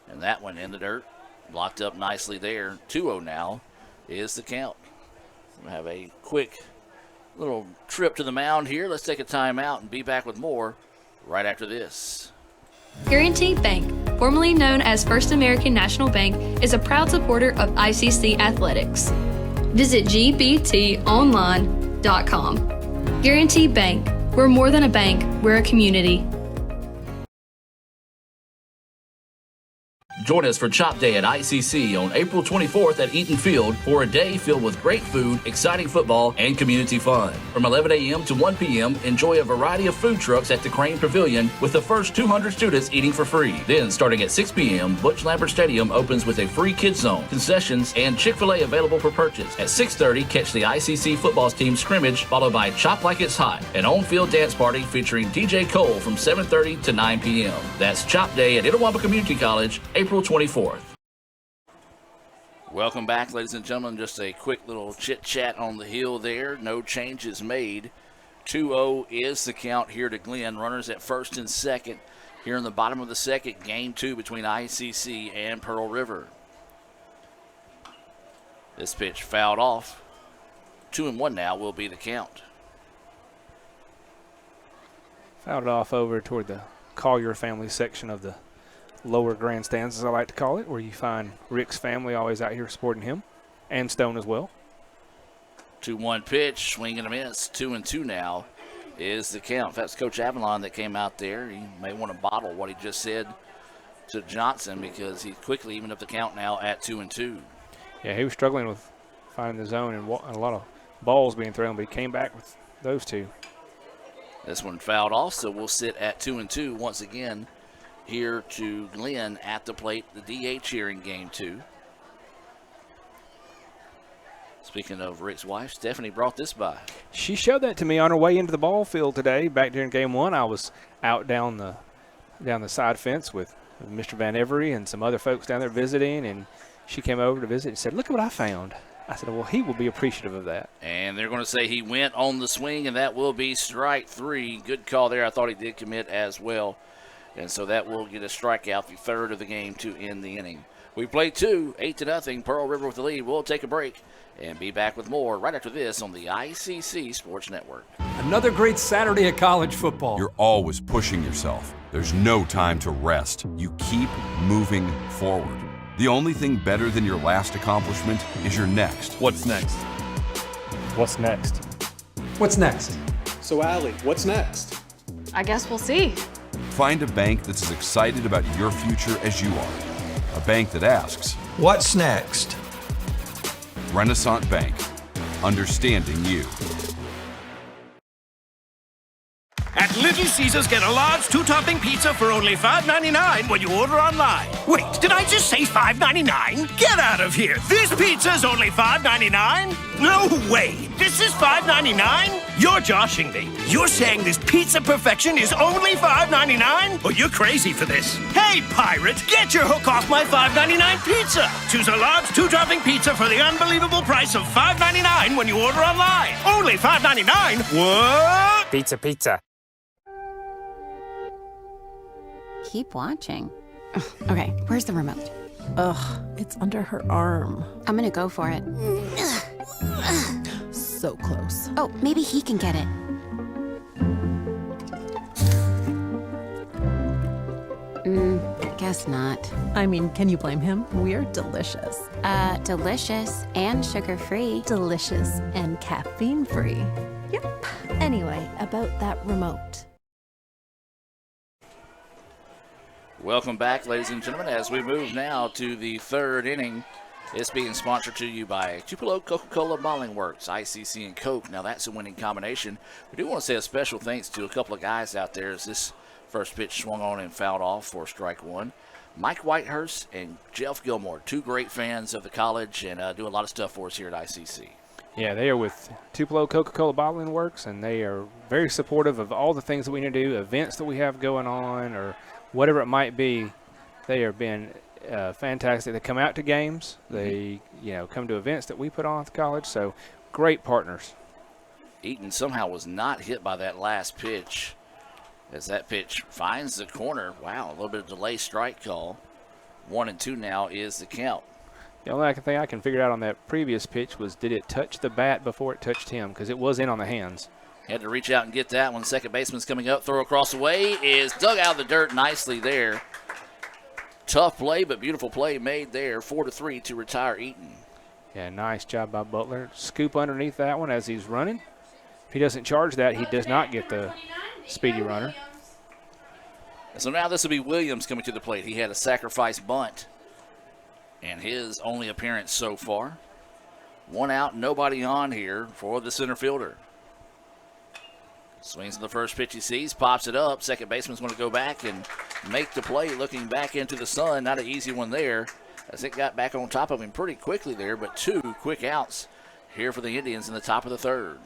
And that one in the dirt. Blocked up nicely there. 2-0 now is the count. We'll have a quick little trip to the mound here. Let's take a timeout and be back with more right after this. Guaranty Bank, formerly known as First American National Bank, is a proud supporter of ICC athletics. Visit gbtonline.com. Guaranty Bank, we're more than a bank, we're a community. Join us for Chop Day at ICC on April 24th at Eaton Field for a day filled with great food, exciting football, and community fun. From 11 a.m. to 1 p.m., enjoy a variety of food trucks at the Crane Pavilion with the first 200 students eating for free. Then, starting at 6 p.m., Butch Lambert Stadium opens with a free kids zone, concessions, and Chick-fil-A available for purchase. At 6:30, catch the ICC football team scrimmage, followed by Chop Like It's Hot, an on-field dance party featuring DJ Cole from 7:30 to 9 p.m. That's Chop Day at Itawamba Community College, April 24th. Welcome back, ladies and gentlemen. Just a quick little chit-chat on the hill there. No changes made. 2-0 is the count here to Glenn. Runners at first and second here in the bottom of the second. Game 2 between ICC and Pearl River. This pitch fouled off. 2-1 now will be the count. Fouled off over toward the Collier family section of the lower grandstands, as I like to call it, where you find Rick's family always out here supporting him, and Stone as well. 2-1 pitch, swing and a miss. 2-2 now is the count. That's Coach Avalon that came out there. He may want to bottle what he just said to Johnson because he quickly evened up the count now at 2-2. Yeah, he was struggling with finding the zone and a lot of balls being thrown, but he came back with those two. This one fouled off, so we'll sit at 2-2 once again. Here to Glenn at the plate, the DH here in game 2. Speaking of Rick's wife, Stephanie brought this by. She showed that to me on her way into the ball field today. Back during game 1, I was out down the side fence with Mr. Van Every and some other folks down there visiting, and she came over to visit and said, "Look at what I found." I said, "Well, he will be appreciative of that." And they're going to say he went on the swing, and that will be strike 3. Good call there. I thought he did commit as well. And so that will get a strikeout, the third of the game to end the inning. We played 2, 8-0. Pearl River with the lead. We'll take a break and be back with more right after this on the ICC Sports Network. Another great Saturday of college football. You're always pushing yourself. There's no time to rest. You keep moving forward. The only thing better than your last accomplishment is your next. What's next? What's next? What's next? So, Allie, what's next? I guess we'll see. Find a bank that's as excited about your future as you are. A bank that asks, What's next? Renaissance Bank. Understanding you. At Little Caesars, get a large 2-topping pizza for only $5.99 when you order online. Wait, did I just say $5.99? Get out of here. This pizza's only $5.99? No way. This is $5.99? You're joshing me. You're saying this pizza perfection is only $5.99? Oh, you're crazy for this. Hey, pirate, get your hook off my $5.99 pizza. Choose a large 2-topping pizza for the unbelievable price of $5.99 when you order online. Only $5.99? What? Pizza, pizza. Keep watching. Okay, where's the remote? Ugh, it's under her arm. I'm gonna go for it. So close. Oh, maybe he can get it. Guess not. I mean, can you blame him? We're delicious. Delicious and sugar-free. Delicious and caffeine-free. Yep. Anyway, about that remote. Welcome back, ladies and gentlemen, as we move now to the third inning. It's being sponsored to you by Tupelo Coca-Cola Bottling Works, ICC and Coke. Now, that's a winning combination. We do want to say a special thanks to a couple of guys out there as this first pitch swung on and fouled off for strike 1. Mike Whitehurst and Jeff Gilmore, 2 great fans of the college and do a lot of stuff for us here at ICC. Yeah, they are with Tupelo Coca-Cola Bottling Works, and they are very supportive of all the things that we need to do, events that we have going on, or whatever it might be. They are being fantastic. They come out to games. They, come to events that we put on at the college. So, great partners. Eaton somehow was not hit by that last pitch. As that pitch finds the corner. Wow, a little bit of delay strike call. 1-2 now is the count. The only thing I can figure out on that previous pitch was, did it touch the bat before it touched him? Because it was in on the hands. Had to reach out and get that one. Second baseman's coming up. Throw across the way is dug out of the dirt nicely there. Tough play, but beautiful play made there. 4-3 to retire Eaton. Yeah, nice job by Butler. Scoop underneath that one as he's running. If he doesn't charge that, he does not get the speedy runner. So now this will be Williams coming to the plate. He had a sacrifice bunt and his only appearance so far. 1 out, nobody on here for the center fielder. Swings in the first pitch he sees, pops it up. Second baseman's going to go back and make the play, looking back into the sun. Not an easy one there, as it got back on top of him pretty quickly there, but 2 quick outs here for the Indians in the top of the third.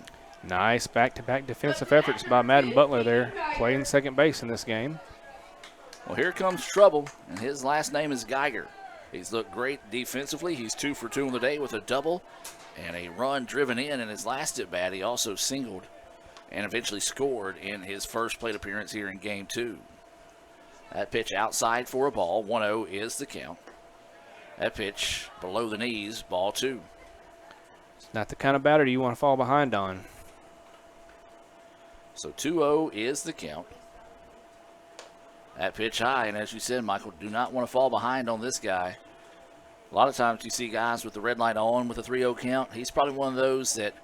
Nice back-to-back defensive efforts by Madden Butler there, playing second base in this game. Well, here comes trouble, and his last name is Geiger. He's looked great defensively. He's 2 for 2 on the day with a double and a run driven in his last at-bat. He also singled and eventually scored in his first plate appearance here in Game 2. That pitch outside for a ball. 1-0 is the count. That pitch below the knees, ball 2. It's not the kind of batter you want to fall behind on. So 2-0 is the count. That pitch high, and as you said, Michael, do not want to fall behind on this guy. A lot of times you see guys with the red light on with a 3-0 count. He's probably one of those that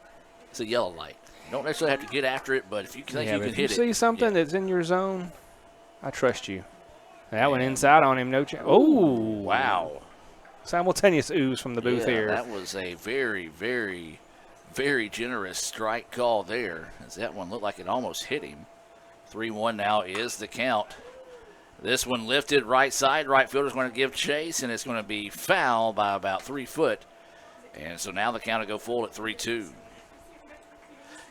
it's a yellow light. You don't necessarily have to get after it, but if you think you can hit it. If you see something that's in your zone, I trust you. That went inside on him, no chance. Oh, wow. Simultaneous ooze from the booth here. That was a very, very, very generous strike call there, as that one looked like it almost hit him. 3-1 now is the count. This one lifted right side. Right fielder's going to give chase, and it's going to be foul by about 3 foot. And so now the count will go full at 3-2.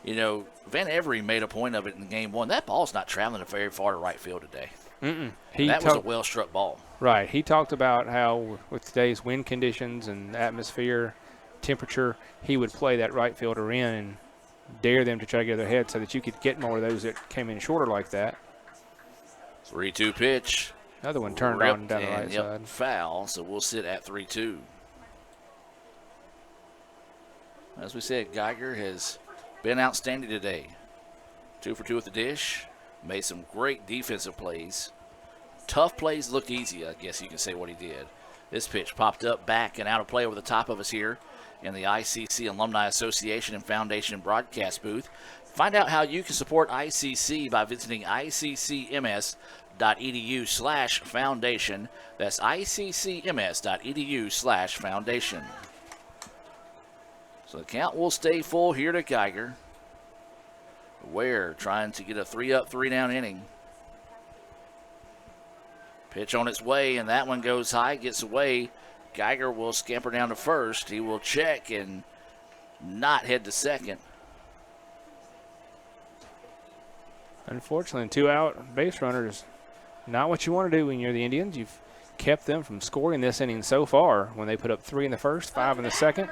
You know, Van Every made a point of it in Game 1. That ball's not traveling very far to right field today. That was a well-struck ball. Right. He talked about how with today's wind conditions and atmosphere, temperature, he would play that right fielder in and dare them to try to get their head so that you could get more of those that came in shorter like that. 3-2 pitch. Another one turned on down the right side. Foul, so we'll sit at 3-2. As we said, Geiger has been outstanding today. 2 for 2 with the dish. Made some great defensive plays. Tough plays looked easy, I guess you can say what he did. This pitch popped up, back, and out of play over the top of us here in the ICC Alumni Association and Foundation broadcast booth. Find out how you can support ICC by visiting iccms.edu/foundation. That's iccms.edu/foundation. So the count will stay full here to Geiger. Ware trying to get a 3-up, 3-down inning. Pitch on its way, and that one goes high, gets away. Geiger will scamper down to first. He will check and not head to second. Unfortunately, 2 out base runners, not what you want to do when you're the Indians. You've kept them from scoring this inning so far when they put up 3 in the first, 5 in the second.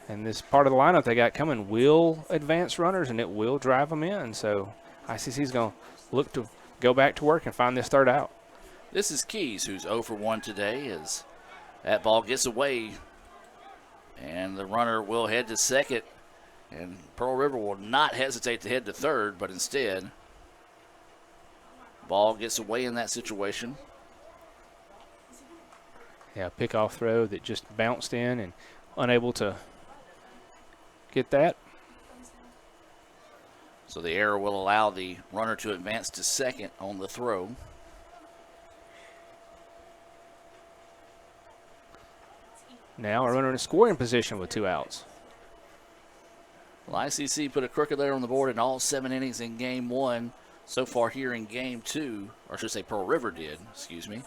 And this part of the lineup they got coming will advance runners, and it will drive them in. So ICC's going to look to go back to work and find this third out. This is Keys, who's 0 for 1 today, as that ball gets away. And the runner will head to second. And Pearl River will not hesitate to head to third, but instead, ball gets away in that situation. Yeah, pickoff throw that just bounced in and unable to get that. So the error will allow the runner to advance to second on the throw. Now a runner in a scoring position with 2 outs. Well, ICC put a crooked letter on the board in all 7 innings in Game 1. So far here in Game 2, or I should say Pearl River did, excuse me.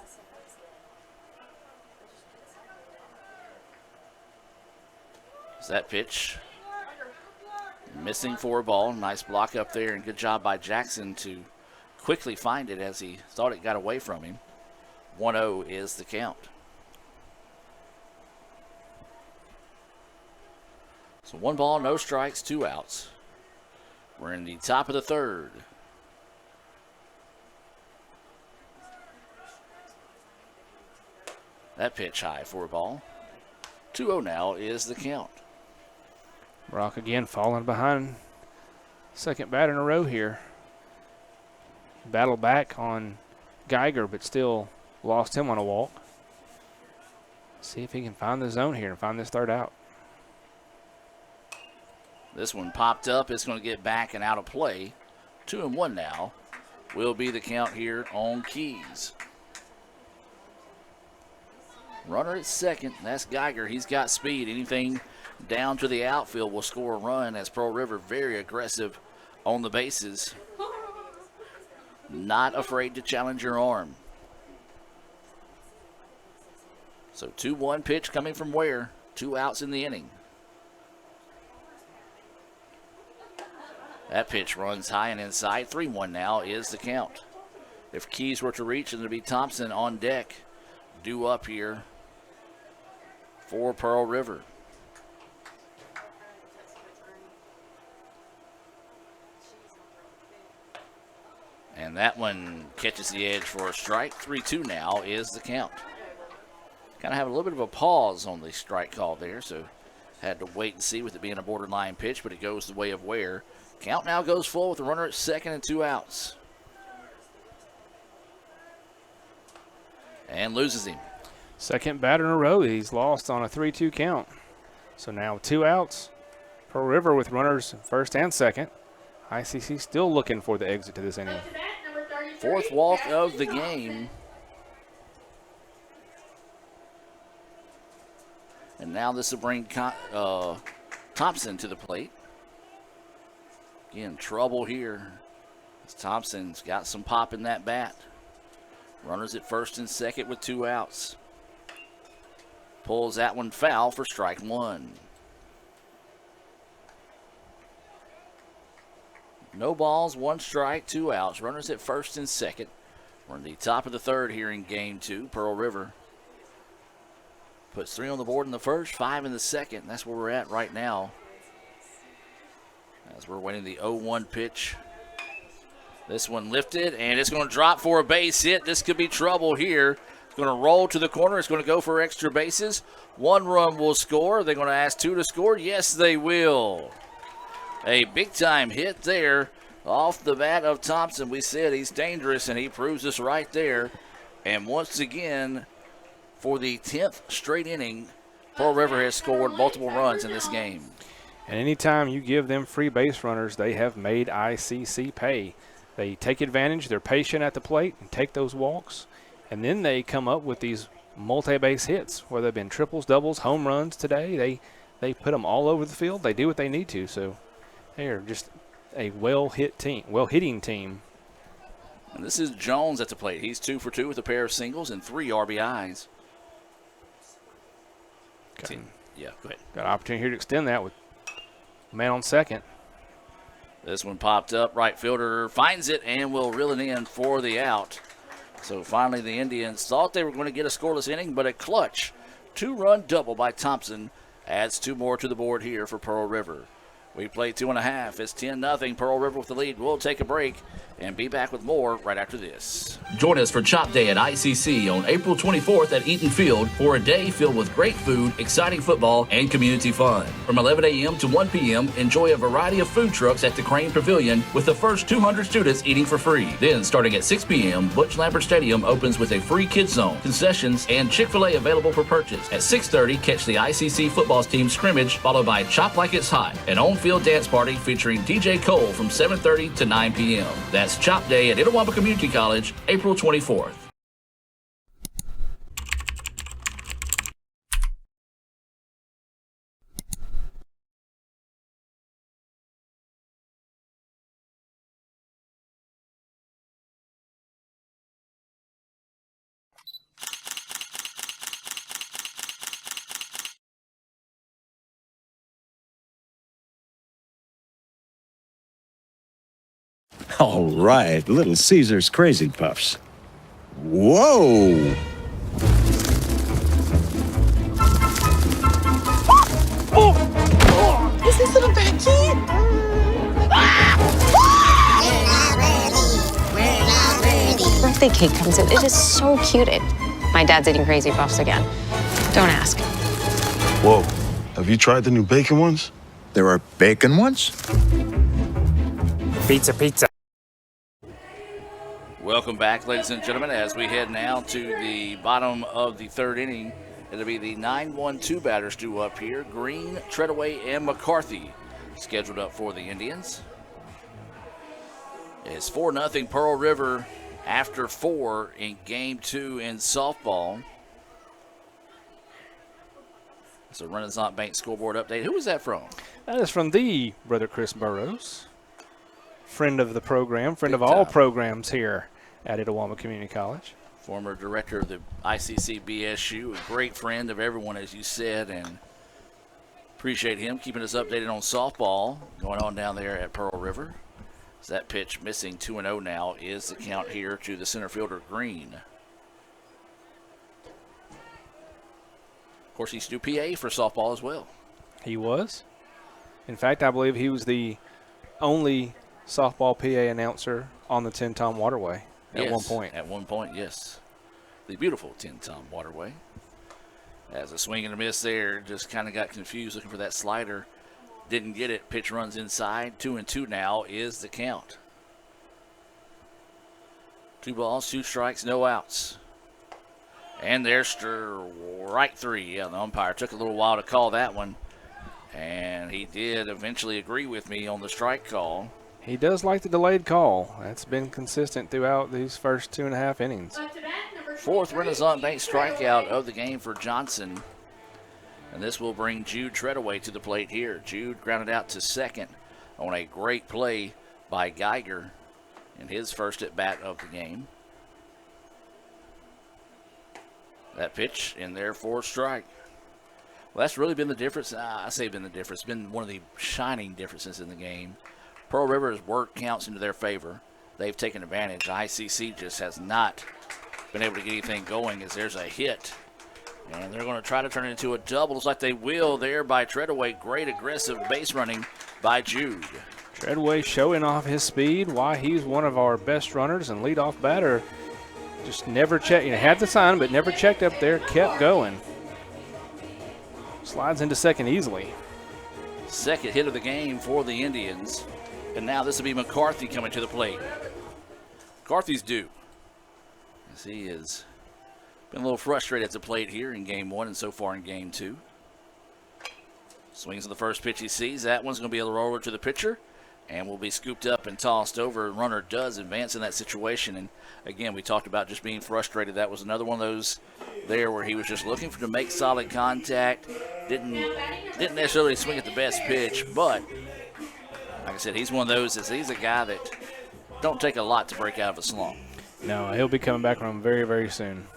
Is that pitch missing for a ball. Nice block up there, and good job by Jackson to quickly find it as he thought it got away from him. 1-0 is the count. So 1 ball, no strikes, 2 outs. We're in the top of the third. That pitch high for a ball. 2-0 now is the count. Brock again falling behind. Second batter in a row here. Battle back on Geiger, but still lost him on a walk. See if he can find the zone here and find this third out. This one popped up. It's going to get back and out of play. 2-1 now will be the count here on Keys. Runner at second. That's Geiger. He's got speed. Anything down to the outfield will score a run, as Pearl River very aggressive on the bases. Not afraid to challenge your arm. So 2-1 pitch coming from Ware. 2 outs in the inning. That pitch runs high and inside. 3-1 now is the count. If Keys were to reach, it'll be Thompson on deck. Due up here for Pearl River. And that one catches the edge for a strike. 3-2 now is the count. Kind of have a little bit of a pause on the strike call there, so had to wait and see with it being a borderline pitch, but it goes the way of Ware. Count now goes full with a runner at second and 2 outs. And loses him. Second batter in a row he's lost on a 3-2 count. So now 2 outs. Pearl River with runners first and second. ICC still looking for the exit to this inning. 4th walk of the game. And now this will bring Thompson to the plate. Again, trouble here. Thompson's got some pop in that bat. Runners at first and second with 2 outs. Pulls that one foul for strike 1. No balls, 1 strike, 2 outs. Runners at first and second. We're in the top of the third here in game 2. Pearl River puts 3 on the board in the first, 5 in the second. That's where we're at right now, as we're waiting the 0-1 pitch. This one lifted, and it's going to drop for a base hit. This could be trouble here. It's going to roll to the corner. It's going to go for extra bases. 1 run will score. They're going to ask 2 to score. Yes, they will. A big-time hit there off the bat of Thompson. We said he's dangerous, and he proves us right there. And once again, for the 10th straight inning, Pearl River has scored multiple runs in this game. And anytime you give them free base runners, they have made ICC pay. They take advantage, they're patient at the plate, and take those walks, and then they come up with these multi-base hits, whether they've been triples, doubles, home runs today. They put them all over the field. They do what they need to, so they are just a well-hitting team. And this is Jones at the plate. He's 2 for 2 with a pair of singles and 3 RBIs. Yeah, go ahead. Got an opportunity here to extend that with man on second. This one popped up. Right fielder finds it and will reel it in for the out. So finally the Indians thought they were going to get a scoreless inning, but a clutch 2-run double by Thompson adds 2 more to the board here for Pearl River. We play 2.5. It's 10-0. Pearl River with the lead. We'll take a break and be back with more right after this. Join us for Chop Day at ICC on April 24th at Eaton Field for a day filled with great food, exciting football, and community fun. From 11 a.m. to 1 p.m., enjoy a variety of food trucks at the Crane Pavilion with the first 200 students eating for free. Then, starting at 6 p.m., Butch Lambert Stadium opens with a free kids zone, concessions, and Chick-fil-A available for purchase. At 6:30, catch the ICC football team scrimmage, followed by Chop Like It's Hot, an on-field dance party featuring DJ Cole from 7:30 to 9 p.m. That's Chop Day at Itawamba Community College, April 24th. All right, Little Caesar's Crazy Puffs. Whoa! Is this little Becky? Birthday cake comes in. It is so cute. My dad's eating Crazy Puffs again. Don't ask. Whoa. Have you tried the new bacon ones? There are bacon ones? Pizza. Welcome back, ladies and gentlemen, as we head now to the bottom of the third inning. It'll be the 9-1-2 batters due up here. Green, Treadaway, and McCarthy scheduled up for the Indians. It's 4-0 Pearl River after 4 in Game 2 in softball. It's a Renaissance Bank scoreboard update. Who was that from? That is from the Brother Chris Burrows, friend of the program, friend of all programs here at Itawamba Community College. Former director of the ICC BSU, a great friend of everyone, as you said, and appreciate him keeping us updated on softball going on down there at Pearl River. As that pitch missing 2-0 now is the count here to the center fielder, Green. Of course, he used to do PA for softball as well. He was. In fact, I believe he was the only softball PA announcer on the Tin Tom Waterway at one point. At one point, yes. The beautiful Tin Tom Waterway. As a swing and a miss there, just kind of got confused looking for that slider. Didn't get it. Pitch runs inside. 2-2 now is the count. 2 balls, 2 strikes, no outs. And there's strike 3. Yeah, the umpire took a little while to call that one. And he did eventually agree with me on the strike call. He does like the delayed call. That's been consistent throughout these first 2.5 innings. 4th Renaissance Bank strikeout of the game for Johnson. And this will bring Jude Treadaway to the plate here. Jude grounded out to second on a great play by Geiger in his first at bat of the game. That pitch in there for a strike. Well, that's really been the difference. I say been the difference. Been one of the shining differences in the game. Pearl River's work counts into their favor. They've taken advantage. ICC just has not been able to get anything going as there's a hit. And they're going to try to turn it into a double. Looks like they will there by Treadaway. Great aggressive base running by Jude. Treadaway showing off his speed, why he's one of our best runners and leadoff batter. Just never checked, had the sign, but never checked up there, kept going. Slides into second easily. Second hit of the game for the Indians. And now this will be McCarthy coming to the plate. McCarthy's due, as he has been a little frustrated at the plate here in Game 1 and so far in Game 2. Swings on the first pitch he sees. That one's going to be a roller to the pitcher and will be scooped up and tossed over. Runner does advance in that situation. And again, we talked about just being frustrated. That was another one of those there where he was just looking to make solid contact. Didn't necessarily swing at the best pitch, but like I said, he's one of those. He's a guy that don't take a lot to break out of a slump. No, he'll be coming back from very, very soon.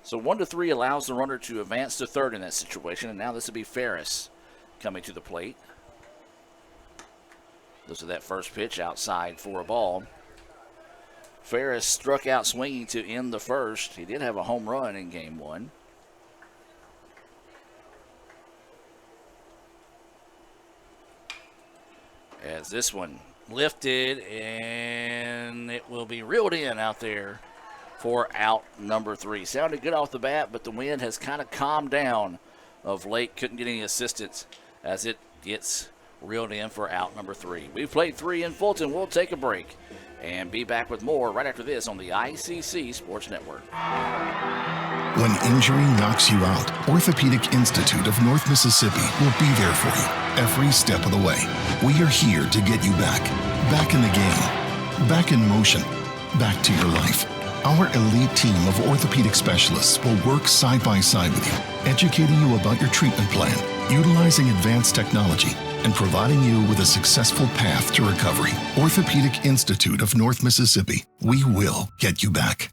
So 1-3 allows the runner to advance to third in that situation, and now this will be Ferris coming to the plate. This is that first pitch outside for a ball. Ferris struck out swinging to end the first. He did have a home run in Game 1. As this one lifted, and it will be reeled in out there for out number 3. Sounded good off the bat, but the wind has kind of calmed down of late. Couldn't get any assistance as it gets reeled in for out number 3. We've played 3 in Fulton. We'll take a break and be back with more right after this on the ICC Sports Network. When injury knocks you out, Orthopedic Institute of North Mississippi will be there for you every step of the way. We are here to get you back in the game, back in motion, back to your life. Our elite team of orthopedic specialists will work side by side with you, educating you about your treatment plan, utilizing advanced technology, and providing you with a successful path to recovery. Orthopedic Institute of North Mississippi. We will get you back.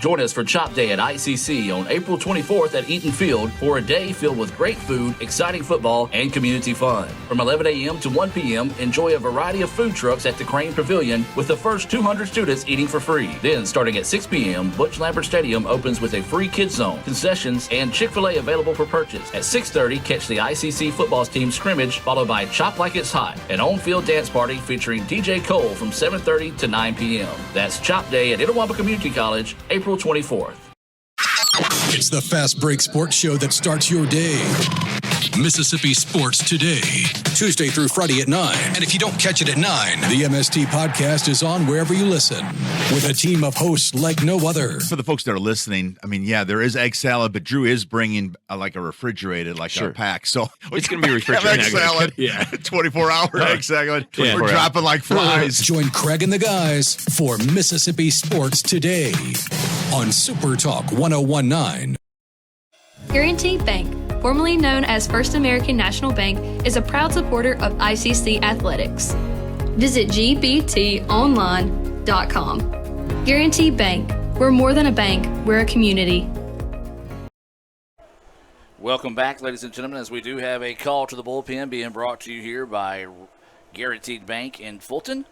Join us for Chop Day at ICC on April 24th at Eaton Field for a day filled with great food, exciting football, and community fun. From 11 a.m. to 1 p.m., enjoy a variety of food trucks at the Crane Pavilion with the first 200 students eating for free. Then, starting at 6 p.m., Butch Lambert Stadium opens with a free kids zone, concessions, and Chick-fil-A available for purchase. At 6:30, catch the ICC football team scrimmage, followed by Chop Like It's Hot, an on-field dance party featuring DJ Cole from 7:30 to 9 p.m. That's Chop Day at Itawamba Community College, April 24th. It's the Fast Break Sports Show that starts your day. Mississippi Sports Today, Tuesday through Friday at 9. And if you don't catch it at 9, the MST podcast is on wherever you listen with a team of hosts like no other. For the folks that are listening, I mean, yeah, there is egg salad, but Drew is bringing like a refrigerated, like a pack. So it's going to be refrigerated. Egg salad, yeah. 24-hour egg salad. Yeah. We're dropping like flies. Join Craig and the guys for Mississippi Sports Today on Super Talk 1019. Guaranty Bank, formerly known as First American National Bank, is a proud supporter of ICC athletics. Visit gbtonline.com. Guaranty Bank, we're more than a bank, we're a community. Welcome back, ladies and gentlemen, as we do have a call to the bullpen being brought to you here by Guaranteed Bank in Fulton.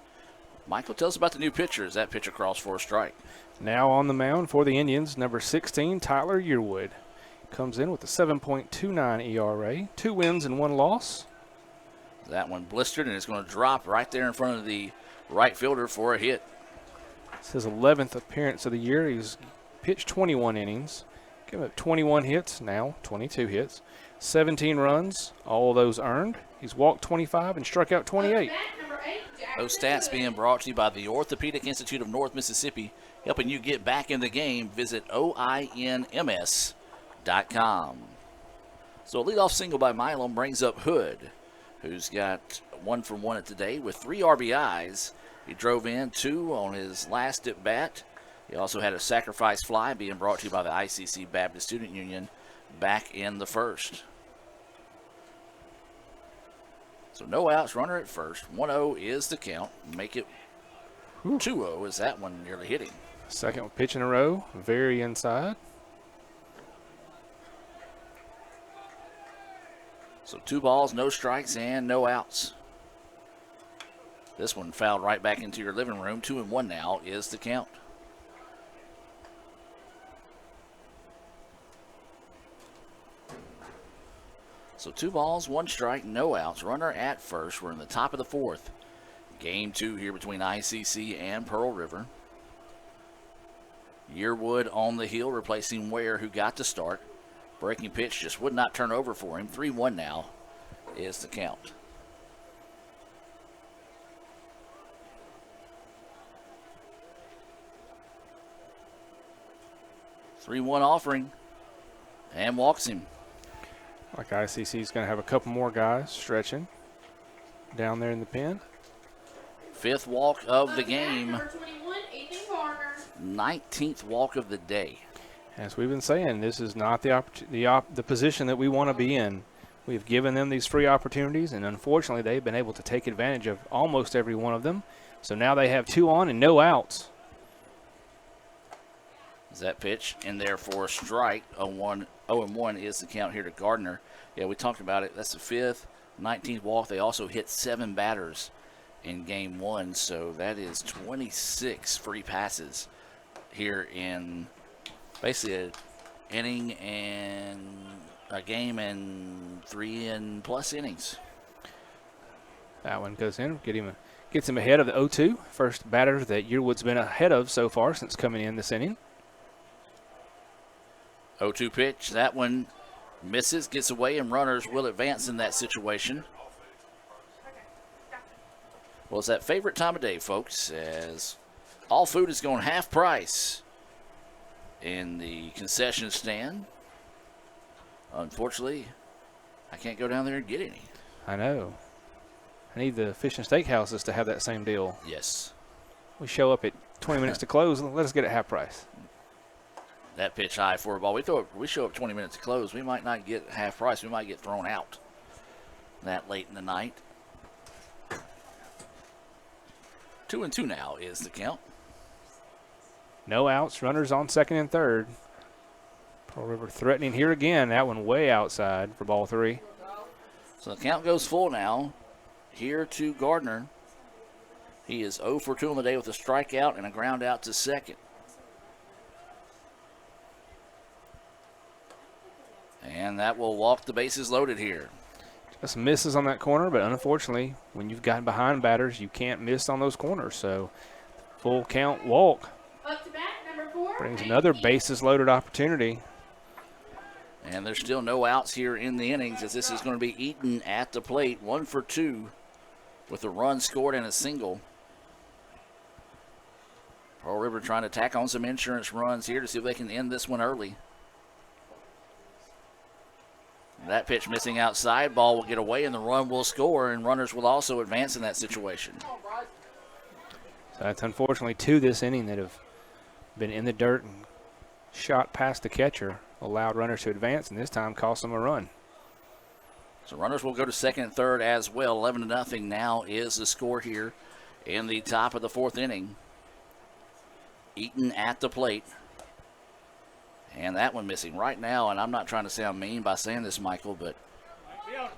Michael, tell us about the new pitcher. Is that pitcher crossed for a strike? Now on the mound for the Indians, number 16, Tyler Yearwood. Comes in with a 7.29 ERA, 2 wins and 1 loss. That one blistered, and it's going to drop right there in front of the right fielder for a hit. It's his 11th appearance of the year. He's pitched 21 innings, given up 21 hits, now 22 hits, 17 runs, all of those earned. He's walked 25 and struck out 28. Those stats being brought to you by the Orthopedic Institute of North Mississippi, helping you get back in the game. Visit OINMS.com. So a leadoff single by Milam brings up Hood, who's got 1 for 1 today with 3 RBIs. He drove in 2 on his last at bat. He also had a sacrifice fly being brought to you by the ICC Baptist Student Union back in the first. So no outs, runner at first. 1-0 is the count. Make it 2-0 as that one nearly hit him. Second pitch in a row, very inside. So 2 balls, no strikes, and no outs. This one fouled right back into your living room. 2-1 now is the count. So 2 balls, 1 strike, no outs. Runner at first. We're in the top of the 4th. Game 2 here between ICC and Pearl River. Yearwood on the hill replacing Ware, who got the start. Breaking pitch just would not turn over for him. 3-1 now is the count. Three-one offering and walks him. Like ICC is going to have a couple more guys stretching down there in the pen. 5th walk of the game. 19th walk of the day. As we've been saying, this is not the position that we want to be in. We've given them these free opportunities, and unfortunately they've been able to take advantage of almost every one of them. So now they have 2 on and no outs. Is that pitch in there for a strike? 0-1 is the count here to Gardner. Yeah, we talked about it. That's the 5th, 19th walk. They also hit 7 batters in game 1, so that is 26 free passes here in basically an inning and a game and 3 and plus innings. That one goes in, gets him ahead of the 0-2. First batter that Yearwood's been ahead of so far since coming in this inning. 0-2 pitch. That one misses, gets away, and runners will advance in that situation. Well, it's that favorite time of day, folks, as all food is going half price in the concession stand. Unfortunately, I can't go down there and get any. I know. I need the fish and steakhouses to have that same deal. Yes. We show up at 20 minutes to close. Let us get it half price. That pitch high for a ball. We show up 20 minutes to close. We might not get half price. We might get thrown out that late in the night. 2-2 now is the count. No outs, runners on second and third. Pearl River threatening here again. That one way outside for ball 3. So the count goes full now. Here to Gardner. He is 0 for 2 on the day with a strikeout and a ground out to second. And that will walk the bases loaded here. Just misses on that corner, but unfortunately, when you've gotten behind batters, you can't miss on those corners. So full count walk. Up to bat, number 4. Brings another bases loaded opportunity. And there's still no outs here in the innings as this is going to be Eaton at the plate. 1 for 2 with a run scored and a single. Pearl River trying to tack on some insurance runs here to see if they can end this one early. That pitch missing outside. Ball will get away and the run will score, and runners will also advance in that situation. So that's unfortunately 2 this inning that have been in the dirt and shot past the catcher, allowed runners to advance, and this time cost them a run. So runners will go to second and third as well. 11-0 now is the score here in the top of the 4th inning. Eaton at the plate. And that one missing right now, and I'm not trying to sound mean by saying this, Michael, but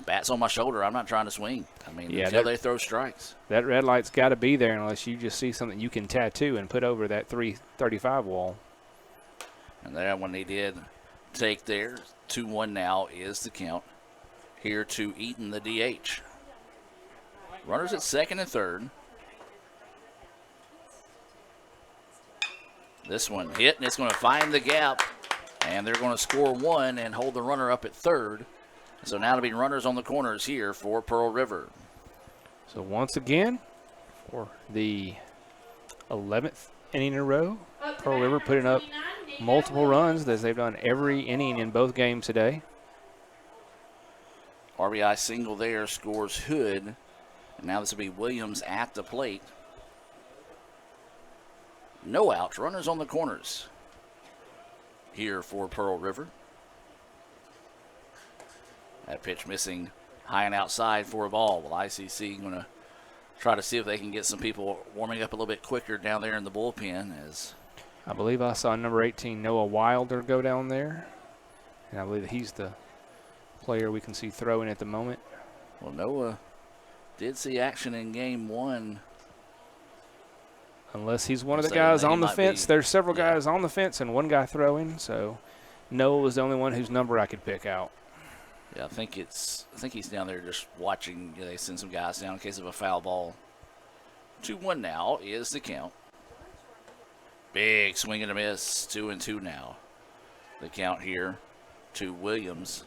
bat's on my shoulder. I'm not trying to swing. I mean, until they throw strikes. That red light's got to be there unless you just see something you can tattoo and put over that 335 wall. And that one he did take there. 2-1 now is the count. Here to Eaton, the DH. Runners at second and third. This one hit, and it's going to find the gap. And they're going to score 1 and hold the runner up at third. So now to be runners on the corners here for Pearl River. So once again, for the 11th inning in a row, Pearl River putting up multiple runs as they've done every inning in both games today. RBI single there scores Hood. And now this will be Williams at the plate. No outs, runners on the corners here for Pearl River. That pitch missing high and outside for a ball. Well, ICC going to try to see if they can get some people warming up a little bit quicker down there in the bullpen. As I believe I saw number 18, Noah Wilder, go down there. And I believe he's the player we can see throwing at the moment. Well, Noah did see action in game 1. Unless he's one of the guys on the fence. There's several guys on the fence and one guy throwing. So Noah was the only one whose number I could pick out. Yeah, I think he's down there just watching. They send some guys down in case of a foul ball. 2-1 now is the count. Big swing and a miss. 2-2 now. The count here to Williams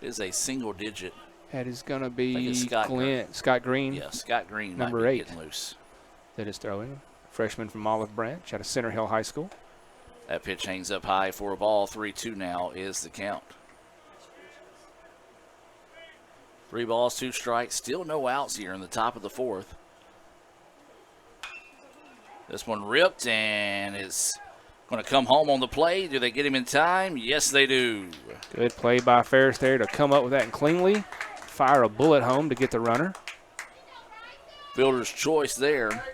is a single digit. That is going to be Scott Green. Yeah, Scott Green, number 8, getting loose. That is throwing. Freshman from Olive Branch out of Center Hill High School. That pitch hangs up high for a ball. 3-2 now is the count. 3 balls, 2 strikes. Still no outs here in the top of the 4th. This one ripped and is going to come home on the play. Do they get him in time? Yes, they do. Good play by Ferris there to come up with that and cleanly fire a bullet home to get the runner. Fielder's choice there.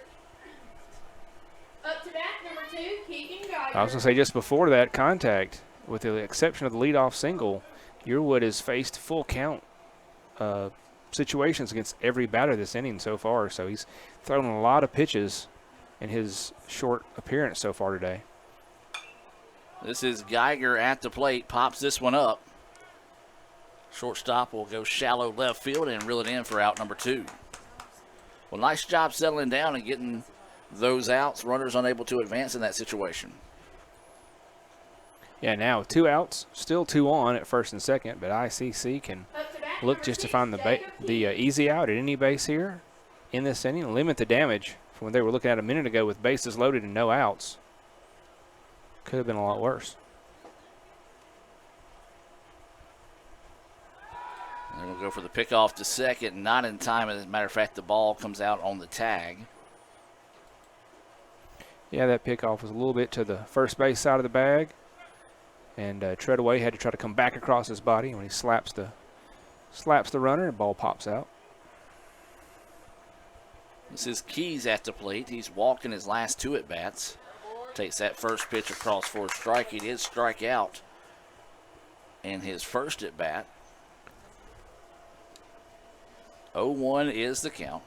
Up to bat, number 2, Keegan Geiger. I was going to say just before that contact, with the exception of the leadoff single, Yearwood has faced full count situations against every batter this inning so far. So he's thrown a lot of pitches in his short appearance so far today. This is Geiger at the plate, pops this one up. Shortstop will go shallow left field and reel it in for out number 2. Well, nice job settling down and getting those outs. Runners unable to advance in that situation. Yeah, now with 2 outs, still 2 on at first and second, but ICC can look just to find the easy out at any base here in this inning and limit the damage from what they were looking at a minute ago with bases loaded and no outs. Could have been a lot worse. And they're going to go for the pickoff to second. Not in time. As a matter of fact, the ball comes out on the tag. Yeah, that pickoff was a little bit to the first base side of the bag. And Treadaway had to try to come back across his body. When he slaps the runner, the ball pops out. This is Keys at the plate. He's walked in his last 2 at-bats. Takes that first pitch across for a strike. He did strike out in his first at bat. 0-1 is the count.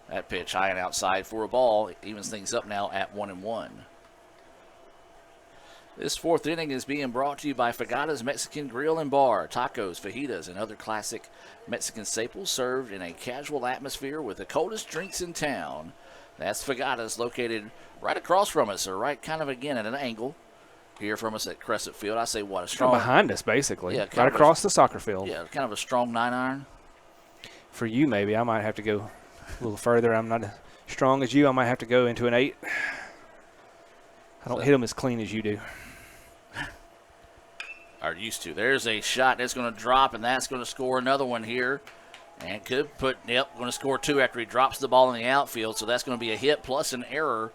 That pitch high and outside for a ball. It evens things up now at 1-1. This fourth inning is being brought to you by Fagada's Mexican Grill and Bar. Tacos, fajitas, and other classic Mexican staples served in a casual atmosphere with the coldest drinks in town. That's Fagada's, located right across from us, or right kind of again at an angle here from us at Crescent Field. I say what, a strong... behind us, basically. Yeah, right across the soccer field. Yeah, kind of a strong 9-iron. For you, maybe. I might have to go a little further. I'm not as strong as you. I might have to go into an 8. I don't hit them as clean as you do. Are used to. There's a shot that's going to drop, and that's going to score another one here. And could put, going to score 2 after he drops the ball in the outfield. So that's going to be a hit plus an error